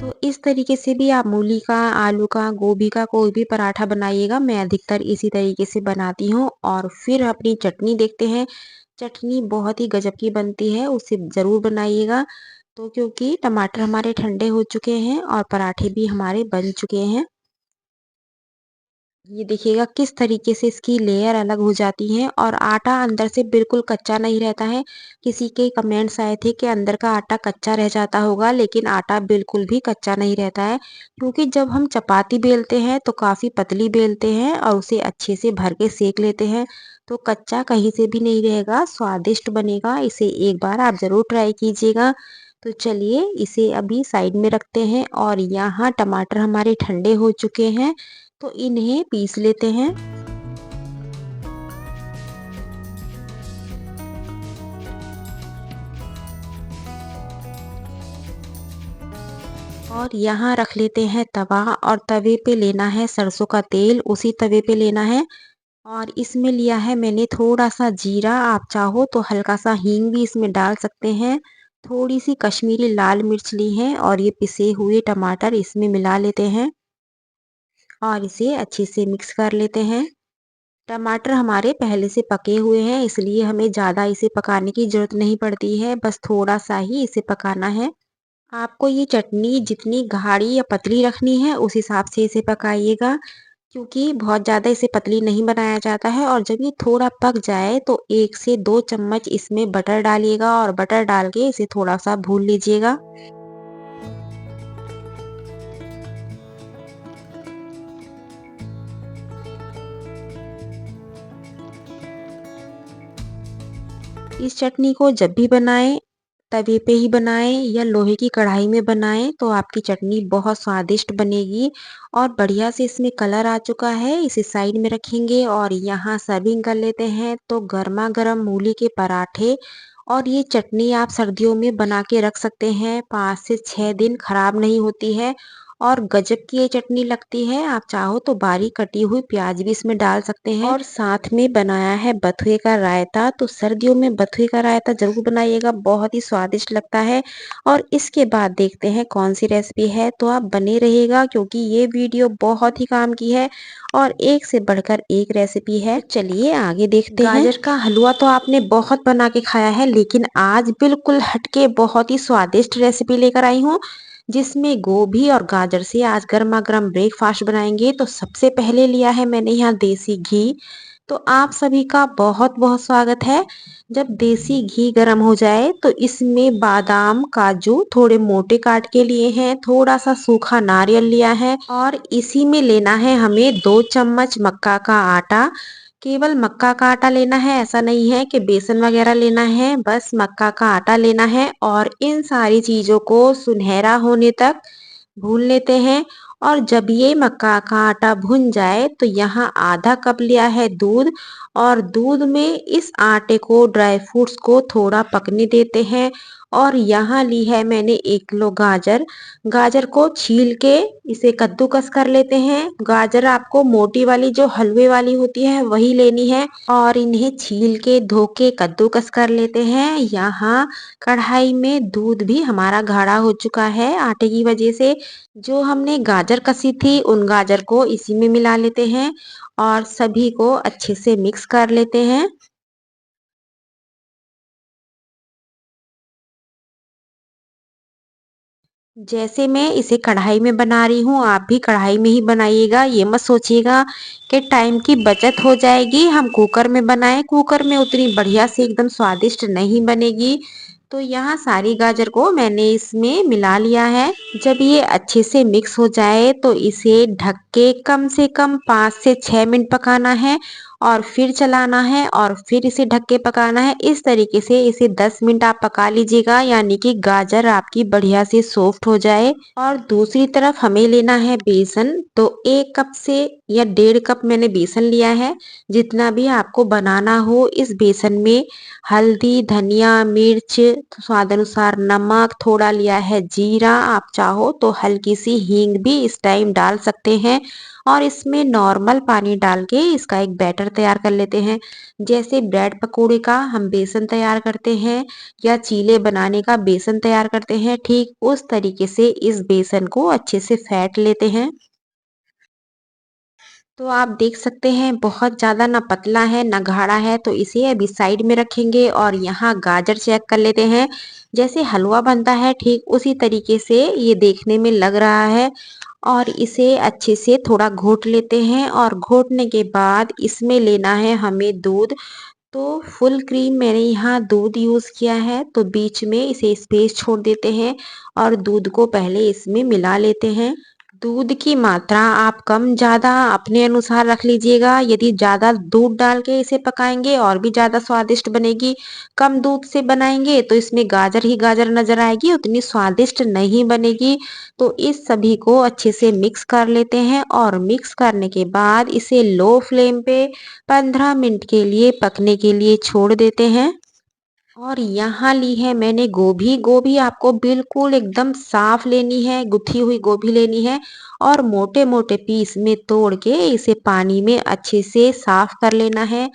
तो इस तरीके से भी आप मूली का, आलू का, गोभी का कोई भी पराठा बनाइएगा। मैं अधिकतर इसी तरीके से बनाती हूँ और फिर अपनी चटनी देखते हैं। चटनी बहुत ही गज़ब की बनती है, उसे ज़रूर बनाइएगा। तो क्योंकि टमाटर हमारे ठंडे हो चुके हैं और पराठे भी हमारे बन चुके हैं। ये देखिएगा किस तरीके से इसकी लेयर अलग हो जाती है और आटा अंदर से बिल्कुल कच्चा नहीं रहता है। किसी के कमेंट्स आए थे कि अंदर का आटा कच्चा रह जाता होगा, लेकिन आटा बिल्कुल भी कच्चा नहीं रहता है क्योंकि जब हम चपाती बेलते हैं तो काफ़ी पतली बेलते हैं और उसे अच्छे से भर के सेक लेते हैं। तो कच्चा कहीं से भी नहीं रहेगा, स्वादिष्ट बनेगा। इसे एक बार आप ज़रूर ट्राई कीजिएगा। तो चलिए इसे अभी साइड में रखते हैं और यहाँ टमाटर हमारे ठंडे हो चुके हैं, तो इन्हें पीस लेते हैं। और यहाँ रख लेते हैं तवा और तवे पे लेना है सरसों का तेल, उसी तवे पे लेना है और इसमें लिया है मैंने थोड़ा-सा जीरा, आप चाहो तो हल्का-सा हींग भी इसमें डाल सकते हैं। थोड़ी-सी कश्मीरी लाल मिर्च ली है और ये पिसे हुए टमाटर इसमें मिला लेते हैं और इसे अच्छे से मिक्स कर लेते हैं। टमाटर हमारे पहले से पके हुए हैं, इसलिए हमें ज़्यादा इसे पकाने की ज़रूरत नहीं पड़ती है, बस थोड़ा-सा ही इसे पकाना है। आपको ये चटनी जितनी गाढ़ी या पतली रखनी है, उस हिसाब से इसे पकाइएगा क्योंकि बहुत ज़्यादा इसे पतली नहीं बनाया जाता है और जब ये थोड़ा पक जाए, तो 1 से 2 चम्मच इसमें बटर डालिएगा और बटर डाल के इसे थोड़ा-सा भून लीजिएगा। इस चटनी को जब भी बनाएँ तवे पे ही बनाएं या लोहे की कढ़ाई में बनाएं तो आपकी चटनी बहुत स्वादिष्ट बनेगी। और बढ़िया से इसमें कलर आ चुका है, इसे साइड में रखेंगे और यहाँ सर्विंग कर लेते हैं। तो गर्मा गर्म मूली के पराठे और ये चटनी आप सर्दियों में बना के रख सकते हैं, 5 से 6 दिन खराब नहीं होती है और गजब की ये चटनी लगती है। आप चाहो तो बारीक कटी हुई प्याज भी इसमें डाल सकते हैं और साथ में बनाया है बथुए का रायता। तो सर्दियों में बथुए का रायता जरूर बनाइएगा, बहुत ही स्वादिष्ट लगता है। और इसके बाद देखते हैं कौन सी रेसिपी है, तो आप बने रहिएगा क्योंकि ये वीडियो बहुत ही काम की है और एक से बढ़कर एक रेसिपी है। तो चलिए आगे देखते हैं। गाजर का हलवा तो आपने बहुत बना के खाया है, लेकिन आज बिल्कुल हटके बहुत ही स्वादिष्ट रेसिपी लेकर आई हूँ जिसमें गोभी और गाजर से आज गर्मा गर्म ब्रेकफास्ट बनाएंगे। तो सबसे पहले लिया है मैंने यहाँ देसी घी। तो आप सभी का बहुत बहुत स्वागत है। जब देसी घी गर्म हो जाए तो इसमें बादाम काजू थोड़े मोटे काट के लिए हैं, थोड़ा सा सूखा नारियल लिया है और इसी में लेना है हमें 2 चम्मच मक्का का आटा। केवल मक्का का आटा लेना है, ऐसा नहीं है कि बेसन वगैरह लेना है, बस मक्का का आटा लेना है। और इन सारी चीजों को सुनहरा होने तक भून लेते हैं। और जब ये मक्का का आटा भुन जाए तो यहाँ आधा कप लिया है दूध और दूध में इस आटे को ड्राई फ्रूट्स को थोड़ा पकने देते हैं। और यहाँ ली है मैंने 1 किलो गाजर। गाजर को छील के इसे कद्दूकस कर लेते हैं। गाजर आपको मोटी वाली जो हलवे वाली होती है वही लेनी है और इन्हें छील के धो के कद्दूकस कर लेते हैं। यहाँ कढ़ाई में दूध भी हमारा गाढ़ा हो चुका है आटे की वजह से। जो हमने गाजर कसी थी उन गाजर को इसी में मिला लेते हैं और सभी को अच्छे से मिक्स कर लेते हैं। जैसे मैं इसे कढ़ाई में बना रही हूँ, आप भी कढ़ाई में ही बनाइएगा। ये मत सोचिएगा कि टाइम की बचत हो जाएगी हम कुकर में बनाएं, कुकर में उतनी बढ़िया से एकदम स्वादिष्ट नहीं बनेगी। तो यहाँ सारी गाजर को मैंने इसमें मिला लिया है। जब ये अच्छे से मिक्स हो जाए तो इसे ढक के कम से कम 5 से 6 मिनट पकाना है और फिर चलाना है और फिर इसे ढक के पकाना है। इस तरीके से इसे 10 मिनट आप पका लीजिएगा, यानी कि गाजर आपकी बढ़िया से सॉफ्ट हो जाए। और दूसरी तरफ हमें लेना है बेसन। तो 1 कप से या 1.5 कप मैंने बेसन लिया है। जितना भी आपको बनाना हो, इस बेसन में हल्दी धनिया मिर्च स्वाद अनुसार नमक, थोड़ा लिया है जीरा, आप चाहो तो हल्की सी हींग भी इस टाइम डाल सकते हैं। और इसमें नॉर्मल पानी डाल के इसका एक बैटर तैयार कर लेते हैं। जैसे ब्रेड पकोड़े का हम बेसन तैयार करते हैं या चीले बनाने का बेसन तैयार करते हैं, ठीक उस तरीके से इस बेसन को अच्छे से फेंट लेते हैं। तो आप देख सकते हैं बहुत ज़्यादा ना पतला है ना गाढ़ा है, तो इसे अभी साइड में रखेंगे और यहाँ गाजर चेक कर लेते हैं। जैसे हलवा बनता है ठीक उसी तरीके से ये देखने में लग रहा है। और इसे अच्छे से थोड़ा घोट लेते हैं और घोटने के बाद इसमें लेना है हमें दूध। तो फुल क्रीम मैंने यहाँ दूध यूज़ किया है, तो बीच में इसे स्पेस छोड़ देते हैं और दूध को पहले इसमें मिला लेते हैं। दूध की मात्रा आप कम ज़्यादा अपने अनुसार रख लीजिएगा। यदि ज़्यादा दूध डाल के इसे पकाएंगे और भी ज़्यादा स्वादिष्ट बनेगी, कम दूध से बनाएंगे तो इसमें गाजर ही गाजर नज़र आएगी, उतनी स्वादिष्ट नहीं बनेगी। तो इस सभी को अच्छे से मिक्स कर लेते हैं और मिक्स करने के बाद इसे लो फ्लेम पे 15 मिनट के लिए पकने के लिए छोड़ देते हैं। और यहाँ ली है मैंने गोभी। गोभी आपको बिल्कुल एकदम साफ लेनी है, गुथी हुई गोभी लेनी है और मोटे मोटे पीस में तोड़ के इसे पानी में अच्छे से साफ कर लेना है।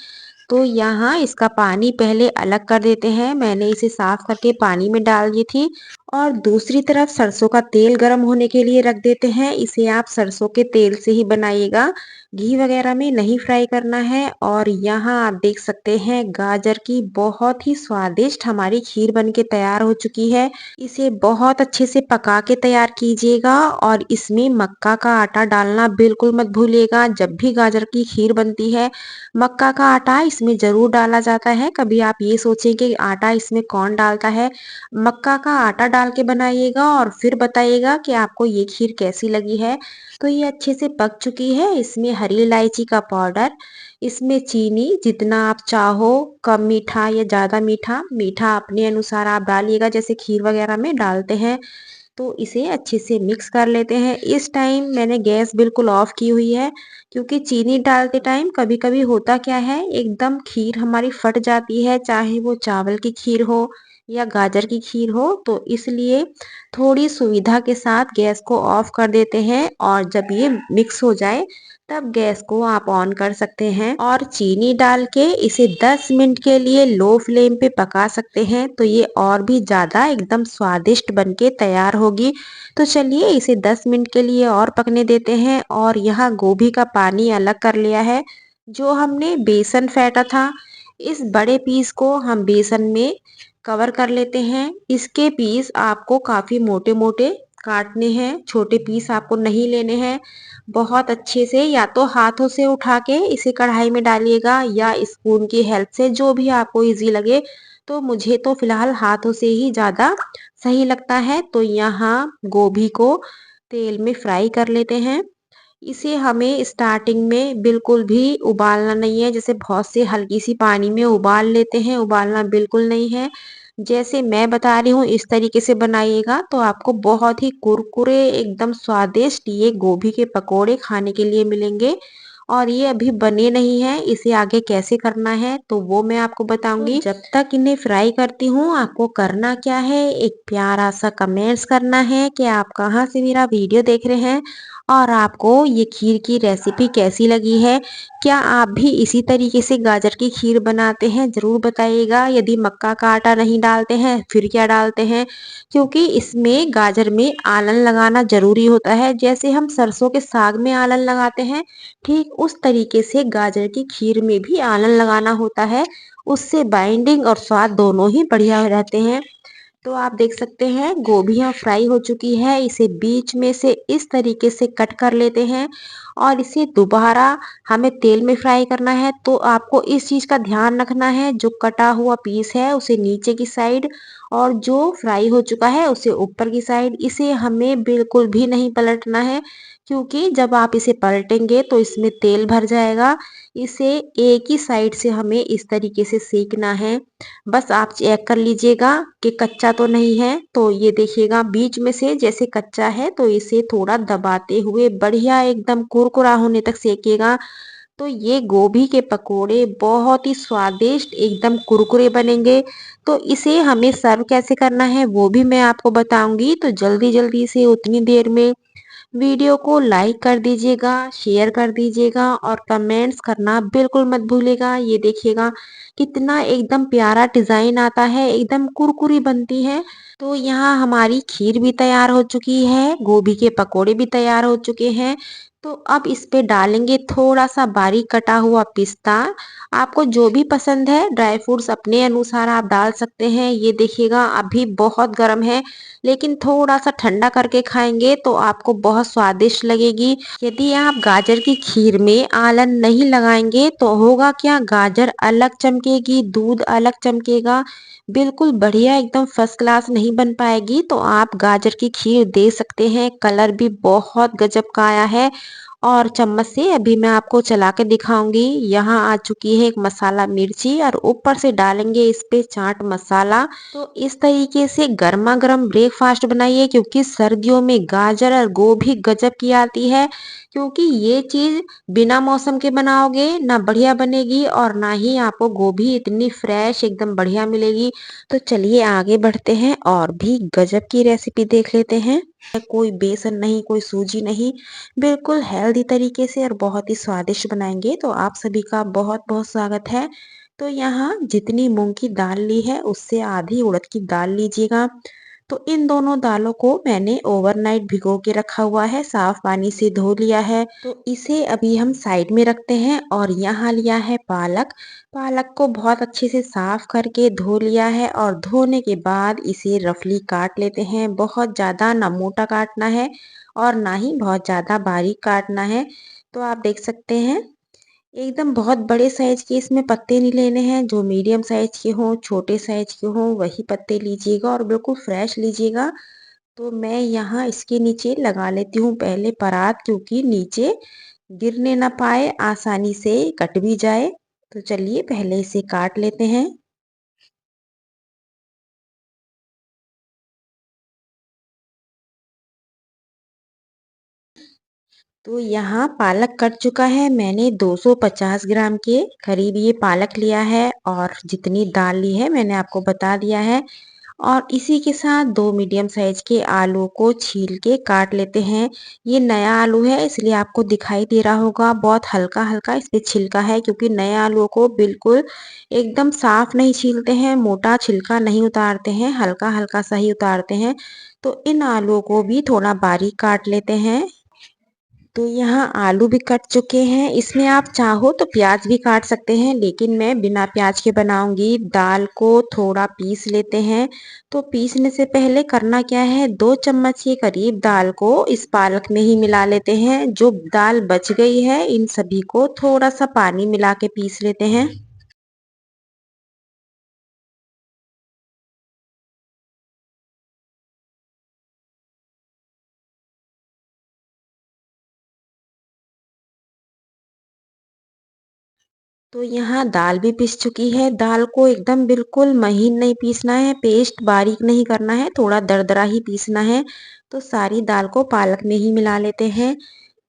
तो यहाँ इसका पानी पहले अलग कर देते हैं, मैंने इसे साफ करके पानी में डाल दी थी। और दूसरी तरफ सरसों का तेल गर्म होने के लिए रख देते हैं। इसे आप सरसों के तेल से ही बनाइएगा, घी वगैरह में नहीं फ्राई करना है। और यहाँ आप देख सकते हैं गाजर की बहुत ही स्वादिष्ट हमारी खीर बन के तैयार हो चुकी है। इसे बहुत अच्छे से पका के तैयार कीजिएगा और इसमें मक्का का आटा डालना बिल्कुल मत भूलिएगा। जब भी गाजर की खीर बनती है मक्का का आटा इसमें जरूर डाला जाता है। कभी आप ये सोचें कि आटा इसमें कौन डालता है, मक्का का आटा डाल के बनाइएगा और फिर बताइएगा कि आपको ये खीर कैसी लगी है। तो ये अच्छे से पक चुकी है। इसमें हरी इलायची का पाउडर, इसमें चीनी जितना आप चाहो, कम मीठा या ज़्यादा मीठा, मीठा अपने अनुसार आप डालिएगा जैसे खीर वगैरह में डालते हैं। तो इसे अच्छे से मिक्स कर लेते हैं। इस टाइम मैंने गैस बिल्कुल ऑफ की हुई है, क्योंकि चीनी डालते टाइम कभी-कभी होता क्या है, एकदम खीर हमारी फट जाती है, चाहे वो चावल की खीर हो या गाजर की खीर हो। तो इसलिए थोड़ी सुविधा के साथ गैस को ऑफ कर देते हैं और जब ये मिक्स हो जाए तब गैस को आप ऑन कर सकते हैं और चीनी डाल के इसे 10 मिनट के लिए लो फ्लेम पे पका सकते हैं। तो ये और भी ज़्यादा एकदम स्वादिष्ट बनके तैयार होगी। तो चलिए इसे 10 मिनट के लिए और पकने देते हैं और यहाँ गोभी का पानी अलग कर लिया है। जो हमने बेसन फेंटा था, इस बड़े पीस को हम बेसन में कवर कर लेते हैं। इसके पीस आपको काफ़ी मोटे-मोटे काटने हैं, छोटे पीस आपको नहीं लेने हैं। बहुत अच्छे से या तो हाथों से उठा के इसे कढ़ाई में डालिएगा या स्पून की हेल्प से, जो भी आपको इजी लगे। तो मुझे तो फिलहाल हाथों से ही ज़्यादा सही लगता है। तो यहाँ गोभी को तेल में फ्राई कर लेते हैं। इसे हमें स्टार्टिंग में बिल्कुल भी उबालना नहीं है, जैसे बहुत से हल्की सी पानी में उबाल लेते हैं, उबालना बिल्कुल नहीं है। जैसे मैं बता रही हूँ इस तरीके से बनाइएगा तो आपको बहुत ही कुरकुरे एकदम स्वादिष्ट ये गोभी के पकोड़े खाने के लिए मिलेंगे। और ये अभी बने नहीं हैं, इसे आगे कैसे करना है तो वो मैं आपको बताऊंगी। तो जब तक इन्हें फ्राई करती हूँ, आपको करना क्या है, एक प्यारा सा कमेंट्स करना है कि आप कहाँ से मेरा वीडियो देख रहे हैं और आपको ये खीर की रेसिपी कैसी लगी है। क्या आप भी इसी तरीके से गाजर की खीर बनाते हैं, ज़रूर बताइएगा। यदि मक्का का आटा नहीं डालते हैं फिर क्या डालते हैं, क्योंकि इसमें गाजर में आलन लगाना ज़रूरी होता है। जैसे हम सरसों के साग में आलन लगाते हैं, ठीक उस तरीके से गाजर की खीर में भी आलन लगाना होता है। उससे बाइंडिंग और स्वाद दोनों ही बढ़िया रहते हैं। तो आप देख सकते हैं गोभियाँ फ्राई हो चुकी है, इसे बीच में से इस तरीके से कट कर लेते हैं और इसे दोबारा हमें तेल में फ्राई करना है। तो आपको इस चीज़ का ध्यान रखना है, जो कटा हुआ पीस है उसे नीचे की साइड और जो फ्राई हो चुका है उसे ऊपर की साइड। इसे हमें बिल्कुल भी नहीं पलटना है, क्योंकि जब आप इसे पलटेंगे तो इसमें तेल भर जाएगा। इसे एक ही साइड से हमें इस तरीके से सेकना है। बस आप चेक कर लीजिएगा कि कच्चा तो नहीं है। तो ये देखिएगा बीच में से जैसे कच्चा है तो इसे थोड़ा दबाते हुए बढ़िया एकदम कुरकुरा होने तक सेकिएगा। तो ये गोभी के पकोड़े बहुत ही स्वादिष्ट एकदम कुरकुरे बनेंगे। तो इसे हमें सर्व कैसे करना है वो भी मैं आपको बताऊंगी। तो जल्दी जल्दी से उतनी देर में वीडियो को लाइक कर दीजिएगा, शेयर कर दीजिएगा और कमेंट्स करना बिल्कुल मत भूलिएगा। ये देखिएगा कितना एकदम प्यारा डिज़ाइन आता है, एकदम कुरकुरी बनती है। तो यहाँ हमारी खीर भी तैयार हो चुकी है, गोभी के पकोड़े भी तैयार हो चुके हैं। तो अब इस पे डालेंगे थोड़ा सा बारीक कटा हुआ पिस्ता। आपको जो भी पसंद है ड्राई फ्रूट्स अपने अनुसार आप डाल सकते हैं। ये देखिएगा अभी बहुत गर्म है, लेकिन थोड़ा सा ठंडा करके खाएंगे तो आपको बहुत स्वादिष्ट लगेगी। यदि आप गाजर की खीर में आलन नहीं लगाएंगे तो होगा क्या, गाजर अलग चमकेगी, दूध अलग चमकेगा, बिल्कुल बढ़िया एकदम फर्स्ट क्लास नहीं बन पाएगी। तो आप गाजर की खीर दे सकते हैं, कलर भी बहुत गजब का आया है। और चम्मच से अभी मैं आपको चला के दिखाऊंगी। यहाँ आ चुकी है एक मसाला मिर्ची और ऊपर से डालेंगे इस पे चाट मसाला। तो इस तरीके से गर्मा गर्म ब्रेकफास्ट बनाइए, क्योंकि सर्दियों में गाजर और गोभी गजब की आती है। क्योंकि ये चीज बिना मौसम के बनाओगे ना बढ़िया बनेगी और ना ही आपको गोभी इतनी फ्रेश एकदम बढ़िया मिलेगी। तो चलिए आगे बढ़ते हैं और भी गजब की रेसिपी देख लेते हैं। कोई बेसन नहीं, कोई सूजी नहीं, बिल्कुल हेल्दी तरीके से और बहुत ही स्वादिष्ट बनाएंगे। तो आप सभी का बहुत बहुत स्वागत है। तो यहाँ जितनी मूंग की दाल ली है उससे आधी उड़द की दाल लीजिएगा। तो इन दोनों दालों को मैंने ओवरनाइट भिगो के रखा हुआ है, साफ पानी से धो लिया है। तो इसे अभी हम साइड में रखते हैं और यहाँ लिया है पालक। पालक को बहुत अच्छे से साफ करके धो लिया है और धोने के बाद इसे रफली काट लेते हैं। बहुत ज़्यादा ना मोटा काटना है और ना ही बहुत ज़्यादा बारीक काटना है। तो आप देख सकते हैं एकदम बहुत बड़े साइज के इसमें पत्ते नहीं लेने हैं, जो मीडियम साइज के हों, छोटे साइज के हों वही पत्ते लीजिएगा और बिल्कुल फ्रेश लीजिएगा। तो मैं यहाँ इसके नीचे लगा लेती हूँ पहले परात, क्योंकि नीचे गिरने ना पाए, आसानी से कट भी जाए। तो चलिए पहले इसे काट लेते हैं। तो यहाँ पालक कट चुका है। मैंने 250 ग्राम के करीब ये पालक लिया है और जितनी दाल ली है मैंने आपको बता दिया है। और इसी के साथ 2 मीडियम साइज के आलू को छील के काट लेते हैं। ये नया आलू है इसलिए आपको दिखाई दे रहा होगा बहुत हल्का-हल्का इस पे छिलका है, क्योंकि नए आलूओं को बिल्कुल एकदम साफ नहीं छीलते हैं, मोटा छिलका नहीं उतारते हैं, हल्का-हल्का सा ही उतारते हैं। तो इन आलूओं को भी थोड़ा बारीक काट लेते हैं। तो यहाँ आलू भी कट चुके हैं, इसमें आप चाहो तो प्याज भी काट सकते हैं, लेकिन मैं बिना प्याज के बनाऊंगी। दाल को थोड़ा पीस लेते हैं। तो पीसने से पहले करना क्या है, 2 चम्मच के करीब दाल को इस पालक में ही मिला लेते हैं। जो दाल बच गई है इन सभी को थोड़ा सा पानी मिला के पीस लेते हैं। तो यहाँ दाल भी पिस चुकी है। दाल को एकदम बिल्कुल महीन नहीं पीसना है, पेस्ट बारीक नहीं करना है, थोड़ा दरदरा ही पीसना है। तो सारी दाल को पालक में ही मिला लेते हैं।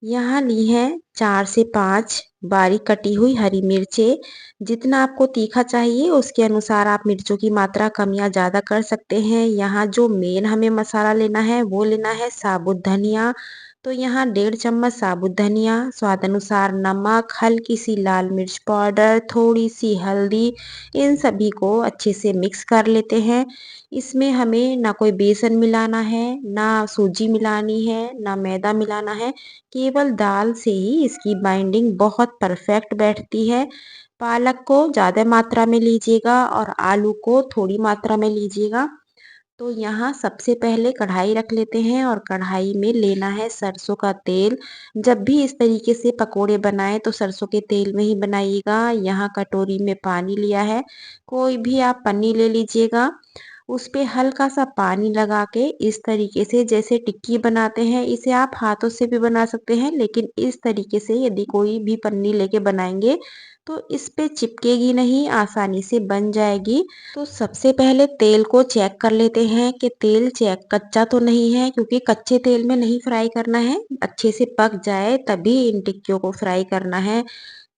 यहाँ ली है 4 से 5 बारीक कटी हुई हरी मिर्चें। जितना आपको तीखा चाहिए उसके अनुसार आप मिर्चों की मात्रा कम या ज़्यादा कर सकते हैं। यहाँ जो मेन हमें मसाला लेना है वो लेना है साबुत धनिया। तो यहाँ 1.5 चम्मच साबुत धनिया, स्वाद अनुसार नमक, हल्की सी लाल मिर्च पाउडर, थोड़ी सी हल्दी, इन सभी को अच्छे से मिक्स कर लेते हैं। इसमें हमें ना कोई बेसन मिलाना है, ना सूजी मिलानी है, ना मैदा मिलाना है। केवल दाल से ही इसकी बाइंडिंग बहुत परफेक्ट बैठती है। पालक को ज़्यादा मात्रा में लीजिएगा और आलू को थोड़ी मात्रा में लीजिएगा। तो यहाँ सबसे पहले कढ़ाई रख लेते हैं और कढ़ाई में लेना है सरसों का तेल। जब भी इस तरीके से पकोड़े बनाएं तो सरसों के तेल में ही बनाइएगा। यहाँ कटोरी में पानी लिया है, कोई भी आप पन्नी ले लीजिएगा। उस पे हल्का सा पानी लगा के इस तरीके से जैसे टिक्की बनाते हैं, इसे आप हाथों से भी बना सकते हैं, लेकिन इस तरीके से यदि कोई भी पन्नी लेके बनाएंगे तो इस पे चिपकेगी नहीं, आसानी से बन जाएगी। तो सबसे पहले तेल को चेक कर लेते हैं कि तेल चेक कच्चा तो नहीं है, क्योंकि कच्चे तेल में नहीं फ्राई करना है, अच्छे से पक जाए तभी इन टिक्कियों को फ्राई करना है।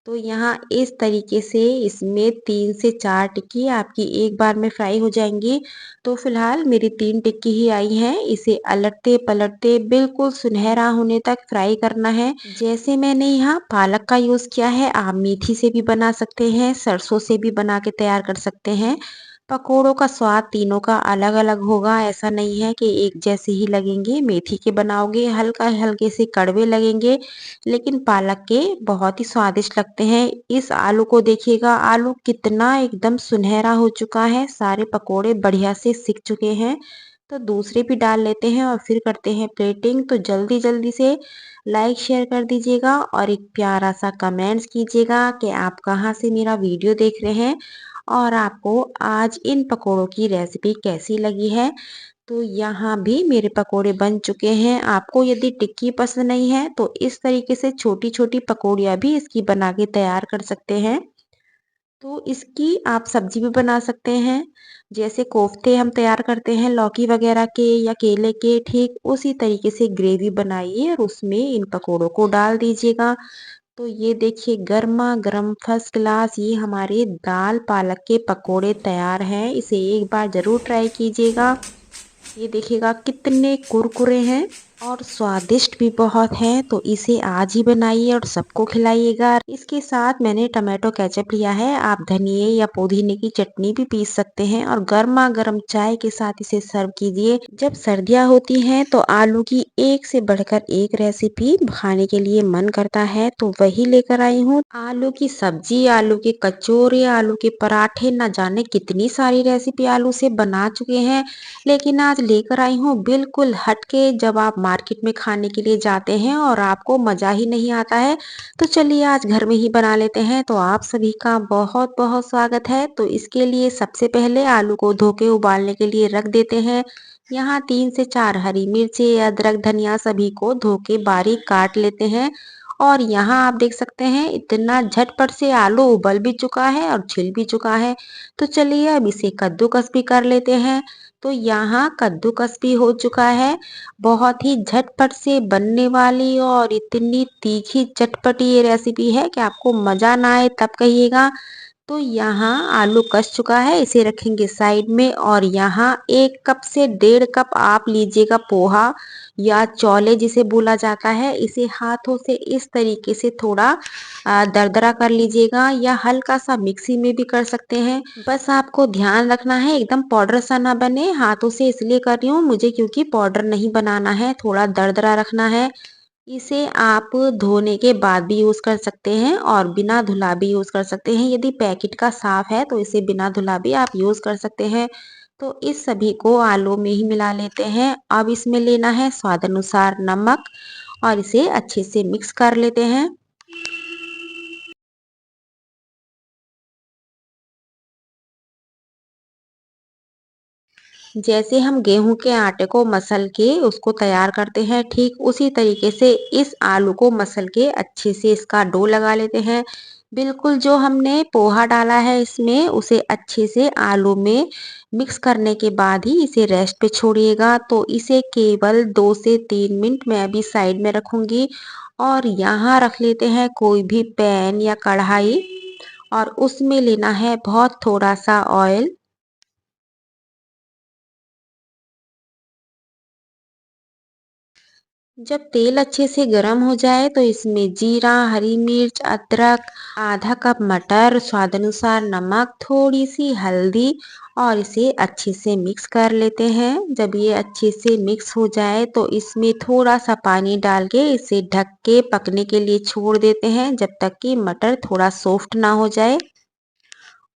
तो यहाँ इस तरीके से इसमें 3 से 4 टिक्की आपकी एक बार में फ्राई हो जाएंगी। तो फिलहाल मेरी 3 टिक्की ही आई हैं। इसे अलटते पलटते बिल्कुल सुनहरा होने तक फ्राई करना है। जैसे मैंने यहाँ पालक का यूज किया है, आप मेथी से भी बना सकते हैं, सरसों से भी बना के तैयार कर सकते हैं। पकोड़ों का स्वाद तीनों का अलग अलग होगा, ऐसा नहीं है कि एक जैसे ही लगेंगे। मेथी के बनाओगे हल्का हल्के से कड़वे लगेंगे, लेकिन पालक के बहुत ही स्वादिष्ट लगते हैं। इस आलू को देखिएगा, आलू कितना एकदम सुनहरा हो चुका है, सारे पकोड़े बढ़िया से सिक चुके हैं। तो दूसरे भी डाल लेते हैं और फिर करते हैं प्लेटिंग। तो जल्दी जल्दी से लाइक शेयर कर दीजिएगा और एक प्यारा सा कमेंट्स कीजिएगा कि आप कहाँ से मेरा वीडियो देख रहे हैं और आपको आज इन पकोड़ों की रेसिपी कैसी लगी है। तो यहाँ भी मेरे पकोड़े बन चुके हैं। आपको यदि टिक्की पसंद नहीं है तो इस तरीके से छोटी-छोटी पकौड़ियाँ भी इसकी बना के तैयार कर सकते हैं। तो इसकी आप सब्जी भी बना सकते हैं। जैसे कोफ्ते हम तैयार करते हैं लौकी वगैरह के या केले के, ठीक उसी तरीके से ग्रेवी बनाइए और उसमें इन पकोड़ों को डाल दीजिएगा। तो ये देखिए गरमा-गरम फर्स्ट क्लास ये हमारे दाल पालक के पकोड़े तैयार हैं। इसे एक बार ज़रूर ट्राई कीजिएगा। ये देखिएगा कितने कुरकुरे हैं और स्वादिष्ट भी बहुत हैं। तो इसे आज ही बनाइए और सबको खिलाइएगा। इसके साथ मैंने टमाटो केचप लिया है, आप धनिए या पुदीने की चटनी भी पीस सकते हैं और गर्मा गर्म चाय के साथ इसे सर्व कीजिए। जब सर्दियाँ होती हैं तो आलू की एक से बढ़कर एक रेसिपी खाने के लिए मन करता है, तो वही लेकर आई हूँ। आलू की सब्जी, आलू के कचौरे, आलू के पराठे, न जाने कितनी सारी रेसिपी आलू से बना चुके हैं, लेकिन आज लेकर आई हूँ बिल्कुल हटके। जब आप मार्केट में खाने के लिए जाते हैं और आपको मज़ा ही नहीं आता है, तो चलिए आज घर में ही बना लेते हैं। तो आप सभी का बहुत बहुत स्वागत है। तो इसके लिए सबसे पहले आलू को धो के उबालने के लिए रख देते हैं। यहाँ 3 से 4 हरी मिर्ची, अदरक, धनिया सभी को धो के बारीक काट लेते हैं और यहाँ आप देख सकते हैं इतना झटपट से आलू उबल भी चुका है और छिल भी चुका है। तो चलिए अब इसे कद्दूकस भी कर लेते हैं। तो यहाँ कद्दूकस भी हो चुका है। बहुत ही झटपट से बनने वाली और इतनी तीखी चटपटी ये रेसिपी है कि आपको मज़ा ना आए तब कहिएगा। तो यहाँ आलू कस चुका है, इसे रखेंगे साइड में। और यहाँ 1 कप से 1.5 कप आप लीजिएगा पोहा या चौले जिसे बोला जाता है। इसे हाथों से इस तरीके से थोड़ा दरदरा कर लीजिएगा या हल्का सा मिक्सी में भी कर सकते हैं। बस आपको ध्यान रखना है एकदम पाउडर सा ना बने। हाथों से इसलिए कर रही हूँ मुझे, क्योंकि पाउडर नहीं बनाना है, थोड़ा दरदरा रखना है। इसे आप धोने के बाद भी यूज़ कर सकते हैं और बिना धुला भी यूज़ कर सकते हैं। यदि पैकेट का साफ़ है तो इसे बिना धुला भी आप यूज़ कर सकते हैं। तो इस सभी को आलू में ही मिला लेते हैं। अब इसमें लेना है स्वाद अनुसार नमक और इसे अच्छे से मिक्स कर लेते हैं। जैसे हम गेहूं के आटे को मसल के उसको तैयार करते हैं, ठीक उसी तरीके से इस आलू को मसल के अच्छे से इसका डो लगा लेते हैं। बिल्कुल जो हमने पोहा डाला है इसमें उसे अच्छे से आलू में मिक्स करने के बाद ही इसे रेस्ट पे छोड़िएगा। तो इसे केवल 2 से 3 मिनट मैं अभी साइड में रखूंगी। और यहाँ रख लेते हैं कोई भी पैन या कढ़ाई और उसमें लेना है बहुत थोड़ा सा ऑयल। जब तेल अच्छे से गर्म हो जाए तो इसमें जीरा, हरी मिर्च, अदरक, आधा कप मटर, स्वाद अनुसार नमक, थोड़ी सी हल्दी और इसे अच्छे से मिक्स कर लेते हैं। जब ये अच्छे से मिक्स हो जाए तो इसमें थोड़ा सा पानी डाल के इसे ढक के पकने के लिए छोड़ देते हैं जब तक कि मटर थोड़ा सॉफ्ट ना हो जाए।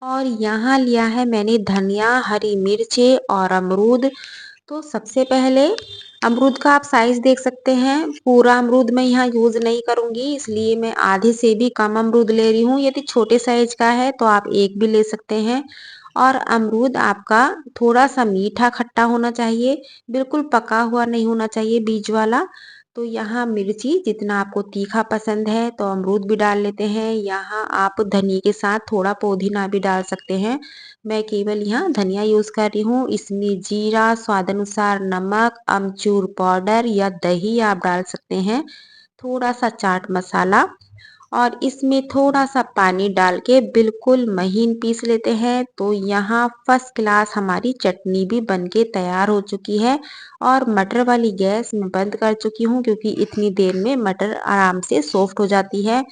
और यहाँ लिया है मैंने धनिया, हरी मिर्चें और अमरूद। तो सबसे पहले अमरूद का आप साइज देख सकते हैं। पूरा अमरूद मैं यहाँ यूज नहीं करूंगी, इसलिए मैं आधे से भी कम अमरूद ले रही हूँ। यदि छोटे साइज का है तो आप एक भी ले सकते हैं। और अमरूद आपका थोड़ा सा मीठा खट्टा होना चाहिए, बिल्कुल पका हुआ नहीं होना चाहिए, बीज वाला। तो यहाँ मिर्ची जितना आपको तीखा पसंद है तो अमरूद भी डाल लेते हैं। यहाँ आप धनिया के साथ थोड़ा पुदीना भी डाल सकते हैं। मैं केवल यहाँ धनिया यूज कर रही हूँ। इसमें जीरा, स्वाद अनुसार नमक, अमचूर पाउडर या दही आप डाल सकते हैं, थोड़ा सा चाट मसाला और इसमें थोड़ा सा पानी डाल के बिल्कुल महीन पीस लेते हैं। तो यहाँ फर्स्ट क्लास हमारी चटनी भी बनके तैयार हो चुकी है। और मटर वाली गैस मैं बंद कर चुकी हूँ, क्योंकि इतनी देर में मटर आराम से सॉफ्ट हो जाती है।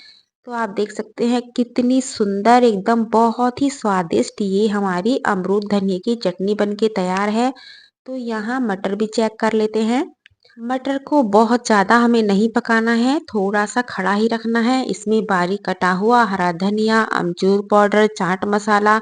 तो आप देख सकते हैं कितनी सुंदर, एकदम बहुत ही स्वादिष्ट ये हमारी अमरूद धनिया की चटनी बनके तैयार है। तो यहाँ मटर भी चेक कर लेते हैं। मटर को बहुत ज़्यादा हमें नहीं पकाना है, थोड़ा सा खड़ा ही रखना है। इसमें बारीक कटा हुआ हरा धनिया, अमचूर पाउडर, चाट मसाला,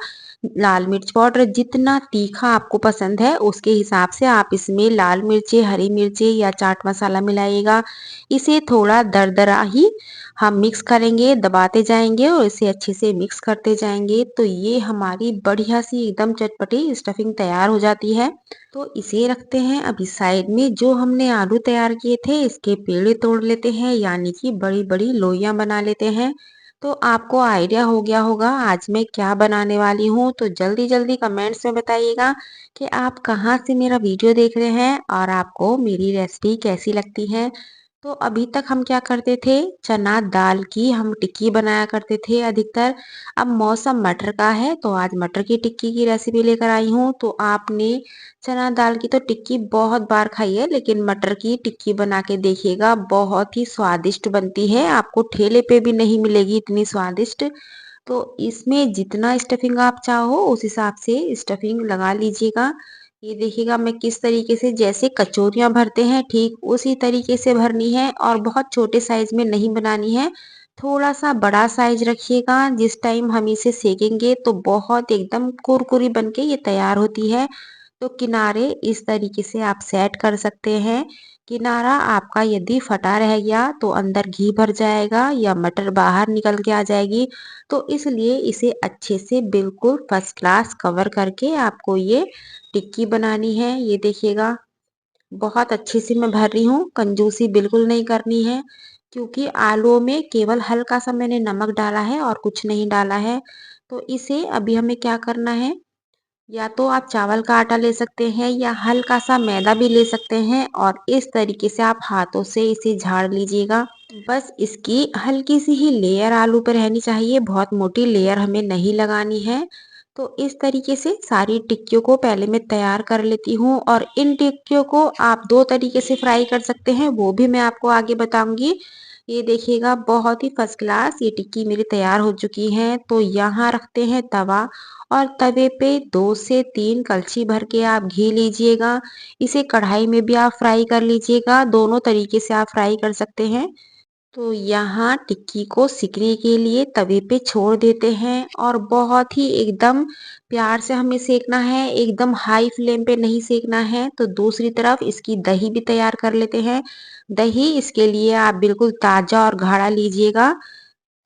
लाल मिर्च पाउडर, जितना तीखा आपको पसंद है उसके हिसाब से आप इसमें लाल मिर्ची, हरी मिर्ची या चाट मसाला मिलाइएगा। इसे थोड़ा दरदरा ही हम मिक्स करेंगे, दबाते जाएंगे और इसे अच्छे से मिक्स करते जाएंगे। तो ये हमारी बढ़िया सी एकदम चटपटी स्टफिंग तैयार हो जाती है। तो इसे रखते हैं अभी साइड में। जो हमने आलू तैयार किए थे इसके पेड़े तोड़ लेते हैं, यानी कि बड़ी बड़ी लोइयां बना लेते हैं। तो आपको आइडिया हो गया होगा आज मैं क्या बनाने वाली हूँ। तो जल्दी जल्दी कमेंट्स में बताइएगा कि आप कहाँ से मेरा वीडियो देख रहे हैं और आपको मेरी रेसिपी कैसी लगती है। तो अभी तक हम क्या करते थे, चना दाल की हम टिक्की बनाया करते थे अधिकतर। अब मौसम मटर का है तो आज मटर की टिक्की की रेसिपी लेकर आई हूँ। तो आपने चना दाल की तो टिक्की बहुत बार खाई है, लेकिन मटर की टिक्की बना के देखिएगा, बहुत ही स्वादिष्ट बनती है। आपको ठेले पे भी नहीं मिलेगी इतनी स्वादिष्ट। तो इसमें जितना स्टफिंग आप चाहो उस हिसाब से स्टफिंग लगा लीजिएगा। ये देखिएगा मैं किस तरीके से, जैसे कचौरियाँ भरते हैं ठीक उसी तरीके से भरनी है और बहुत छोटे साइज में नहीं बनानी है। थोड़ा सा बड़ा साइज रखिएगा। जिस टाइम हम इसे सेकेंगे तो बहुत एकदम कुरकुरी बन के ये तैयार होती है। तो किनारे इस तरीके से आप सेट कर सकते हैं। किनारा आपका यदि फटा रह गया तो अंदर घी भर जाएगा या मटर बाहर निकल के आ जाएगी। तो इसलिए इसे अच्छे से बिल्कुल फर्स्ट क्लास कवर करके आपको ये टिक्की बनानी है। ये देखिएगा बहुत अच्छे से मैं भर रही हूँ, कंजूसी बिल्कुल नहीं करनी है। क्योंकि आलूओं में केवल हल्का सा मैंने नमक डाला है और कुछ नहीं डाला है। तो इसे अभी हमें क्या करना है, या तो आप चावल का आटा ले सकते हैं या हल्का सा मैदा भी ले सकते हैं और इस तरीके से आप हाथों से इसे झाड़ लीजिएगा। बस इसकी हल्की सी ही लेयर आलू पर रहनी चाहिए, बहुत मोटी लेयर हमें नहीं लगानी है। तो इस तरीके से सारी टिक्कियों को पहले मैं तैयार कर लेती हूँ और इन टिक्कियों को आप दो तरीके से फ्राई कर सकते हैं, वो भी मैं आपको आगे बताऊंगी। ये देखिएगा बहुत ही फर्स्ट क्लास ये टिक्की मेरी तैयार हो चुकी है। तो यहाँ रखते हैं तवा और तवे पे 2 से 3 कलछी भर के आप घी लीजिएगा। इसे कढ़ाई में भी आप फ्राई कर लीजिएगा, दोनों तरीके से आप फ्राई कर सकते हैं। तो यहाँ टिक्की को सिकने के लिए तवे पे छोड़ देते हैं और बहुत ही एकदम प्यार से हमें सेकना है, एकदम हाई फ्लेम पे नहीं सेकना है। तो दूसरी तरफ इसकी दही भी तैयार कर लेते हैं। दही इसके लिए आप बिल्कुल ताजा और गाढ़ा लीजिएगा।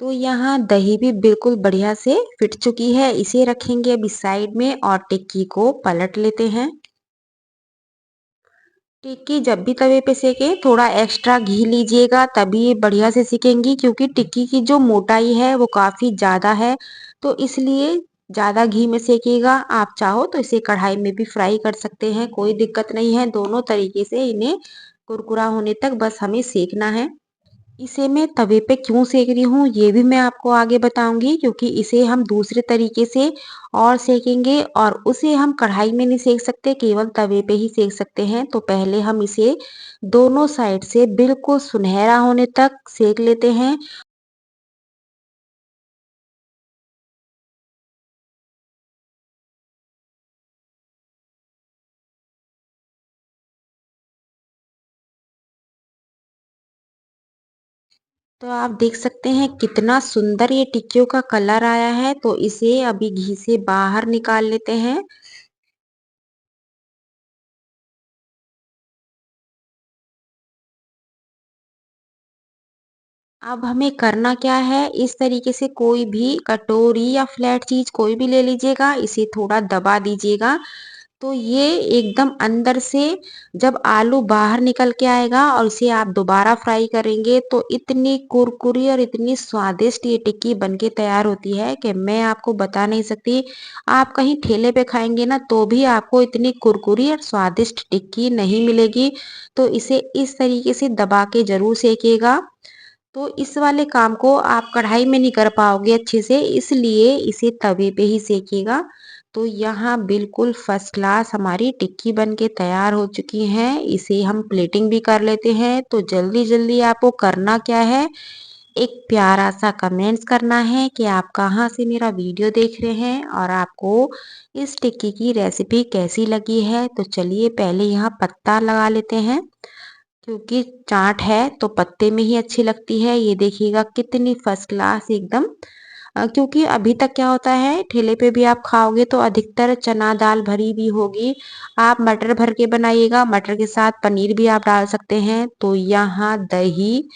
तो यहाँ दही भी बिल्कुल बढ़िया से फिट चुकी है, इसे रखेंगे अभी साइड में और टिक्की को पलट लेते हैं। टिक्की जब भी तवे पे सेके थोड़ा एक्स्ट्रा घी लीजिएगा, तभी ये बढ़िया से सिकेंगी, क्योंकि टिक्की की जो मोटाई है वो काफी ज्यादा है। तो इसलिए ज्यादा घी में सेकिएगा। आप चाहो तो इसे कढ़ाई में भी फ्राई कर सकते हैं, कोई दिक्कत नहीं है। दोनों तरीके से इन्हें कुरकुरा होने तक बस हमें सेकना है। इसे मैं तवे पे क्यों सेक रही हूँ ये भी मैं आपको आगे बताऊंगी, क्योंकि इसे हम दूसरे तरीके से और सेकेंगे और उसे हम कढ़ाई में नहीं सेक सकते, केवल तवे पे ही सेक सकते हैं। तो पहले हम इसे दोनों साइड से बिल्कुल सुनहरा होने तक सेक लेते हैं। तो आप देख सकते हैं कितना सुंदर ये टिक्कियों का कलर आया है। तो इसे अभी घी से बाहर निकाल लेते हैं। अब हमें करना क्या है, इस तरीके से कोई भी कटोरी या फ्लैट चीज कोई भी ले लीजिएगा, इसे थोड़ा दबा दीजिएगा। तो ये एकदम अंदर से जब आलू बाहर निकल के आएगा और इसे आप दोबारा फ्राई करेंगे तो इतनी कुरकुरी और इतनी स्वादिष्ट ये टिक्की बनके तैयार होती है कि मैं आपको बता नहीं सकती। आप कहीं ठेले पे खाएंगे ना तो भी आपको इतनी कुरकुरी और स्वादिष्ट टिक्की नहीं मिलेगी। तो इसे इस तरीके से दबा के जरूर सेकिएगा। तो इस वाले काम को आप कढ़ाई में नहीं कर पाओगे अच्छे से, इसलिए इसे तवे पे ही सेकिएगा। तो यहाँ बिल्कुल फर्स्ट क्लास हमारी टिक्की बन के तैयार हो चुकी है। इसे हम प्लेटिंग भी कर लेते हैं। तो जल्दी जल्दी आपको करना क्या है, एक प्यारा सा कमेंट्स करना है कि आप कहाँ से मेरा वीडियो देख रहे हैं और आपको इस टिक्की की रेसिपी कैसी लगी है। तो चलिए पहले यहाँ पत्ता लगा लेते हैं, क्योंकि चाट है तो पत्ते में ही अच्छी लगती है। ये देखिएगा कितनी फर्स्ट क्लास एकदम। क्योंकि अभी तक क्या होता है, ठेले पे भी आप खाओगे तो अधिकतर चना दाल भरी भी होगी। आप मटर भर के बनाइएगा, मटर के साथ पनीर भी आप डाल सकते हैं। तो यहाँ दही,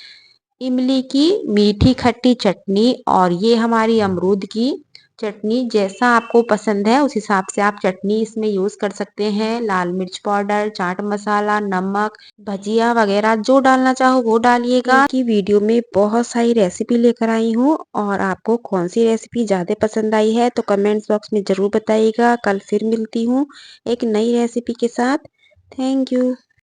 इमली की मीठी खट्टी चटनी और ये हमारी अमरूद की चटनी, जैसा आपको पसंद है उस हिसाब से आप चटनी इसमें यूज कर सकते हैं। लाल मिर्च पाउडर, चाट मसाला, नमक, भजिया वगैरह जो डालना चाहो वो डालिएगा। की वीडियो में बहुत सारी रेसिपी लेकर आई हूँ और आपको कौन सी रेसिपी ज्यादा पसंद आई है तो कमेंट्स बॉक्स में जरूर बताइएगा। कल फिर मिलती हूँ एक नई रेसिपी के साथ। Thank you.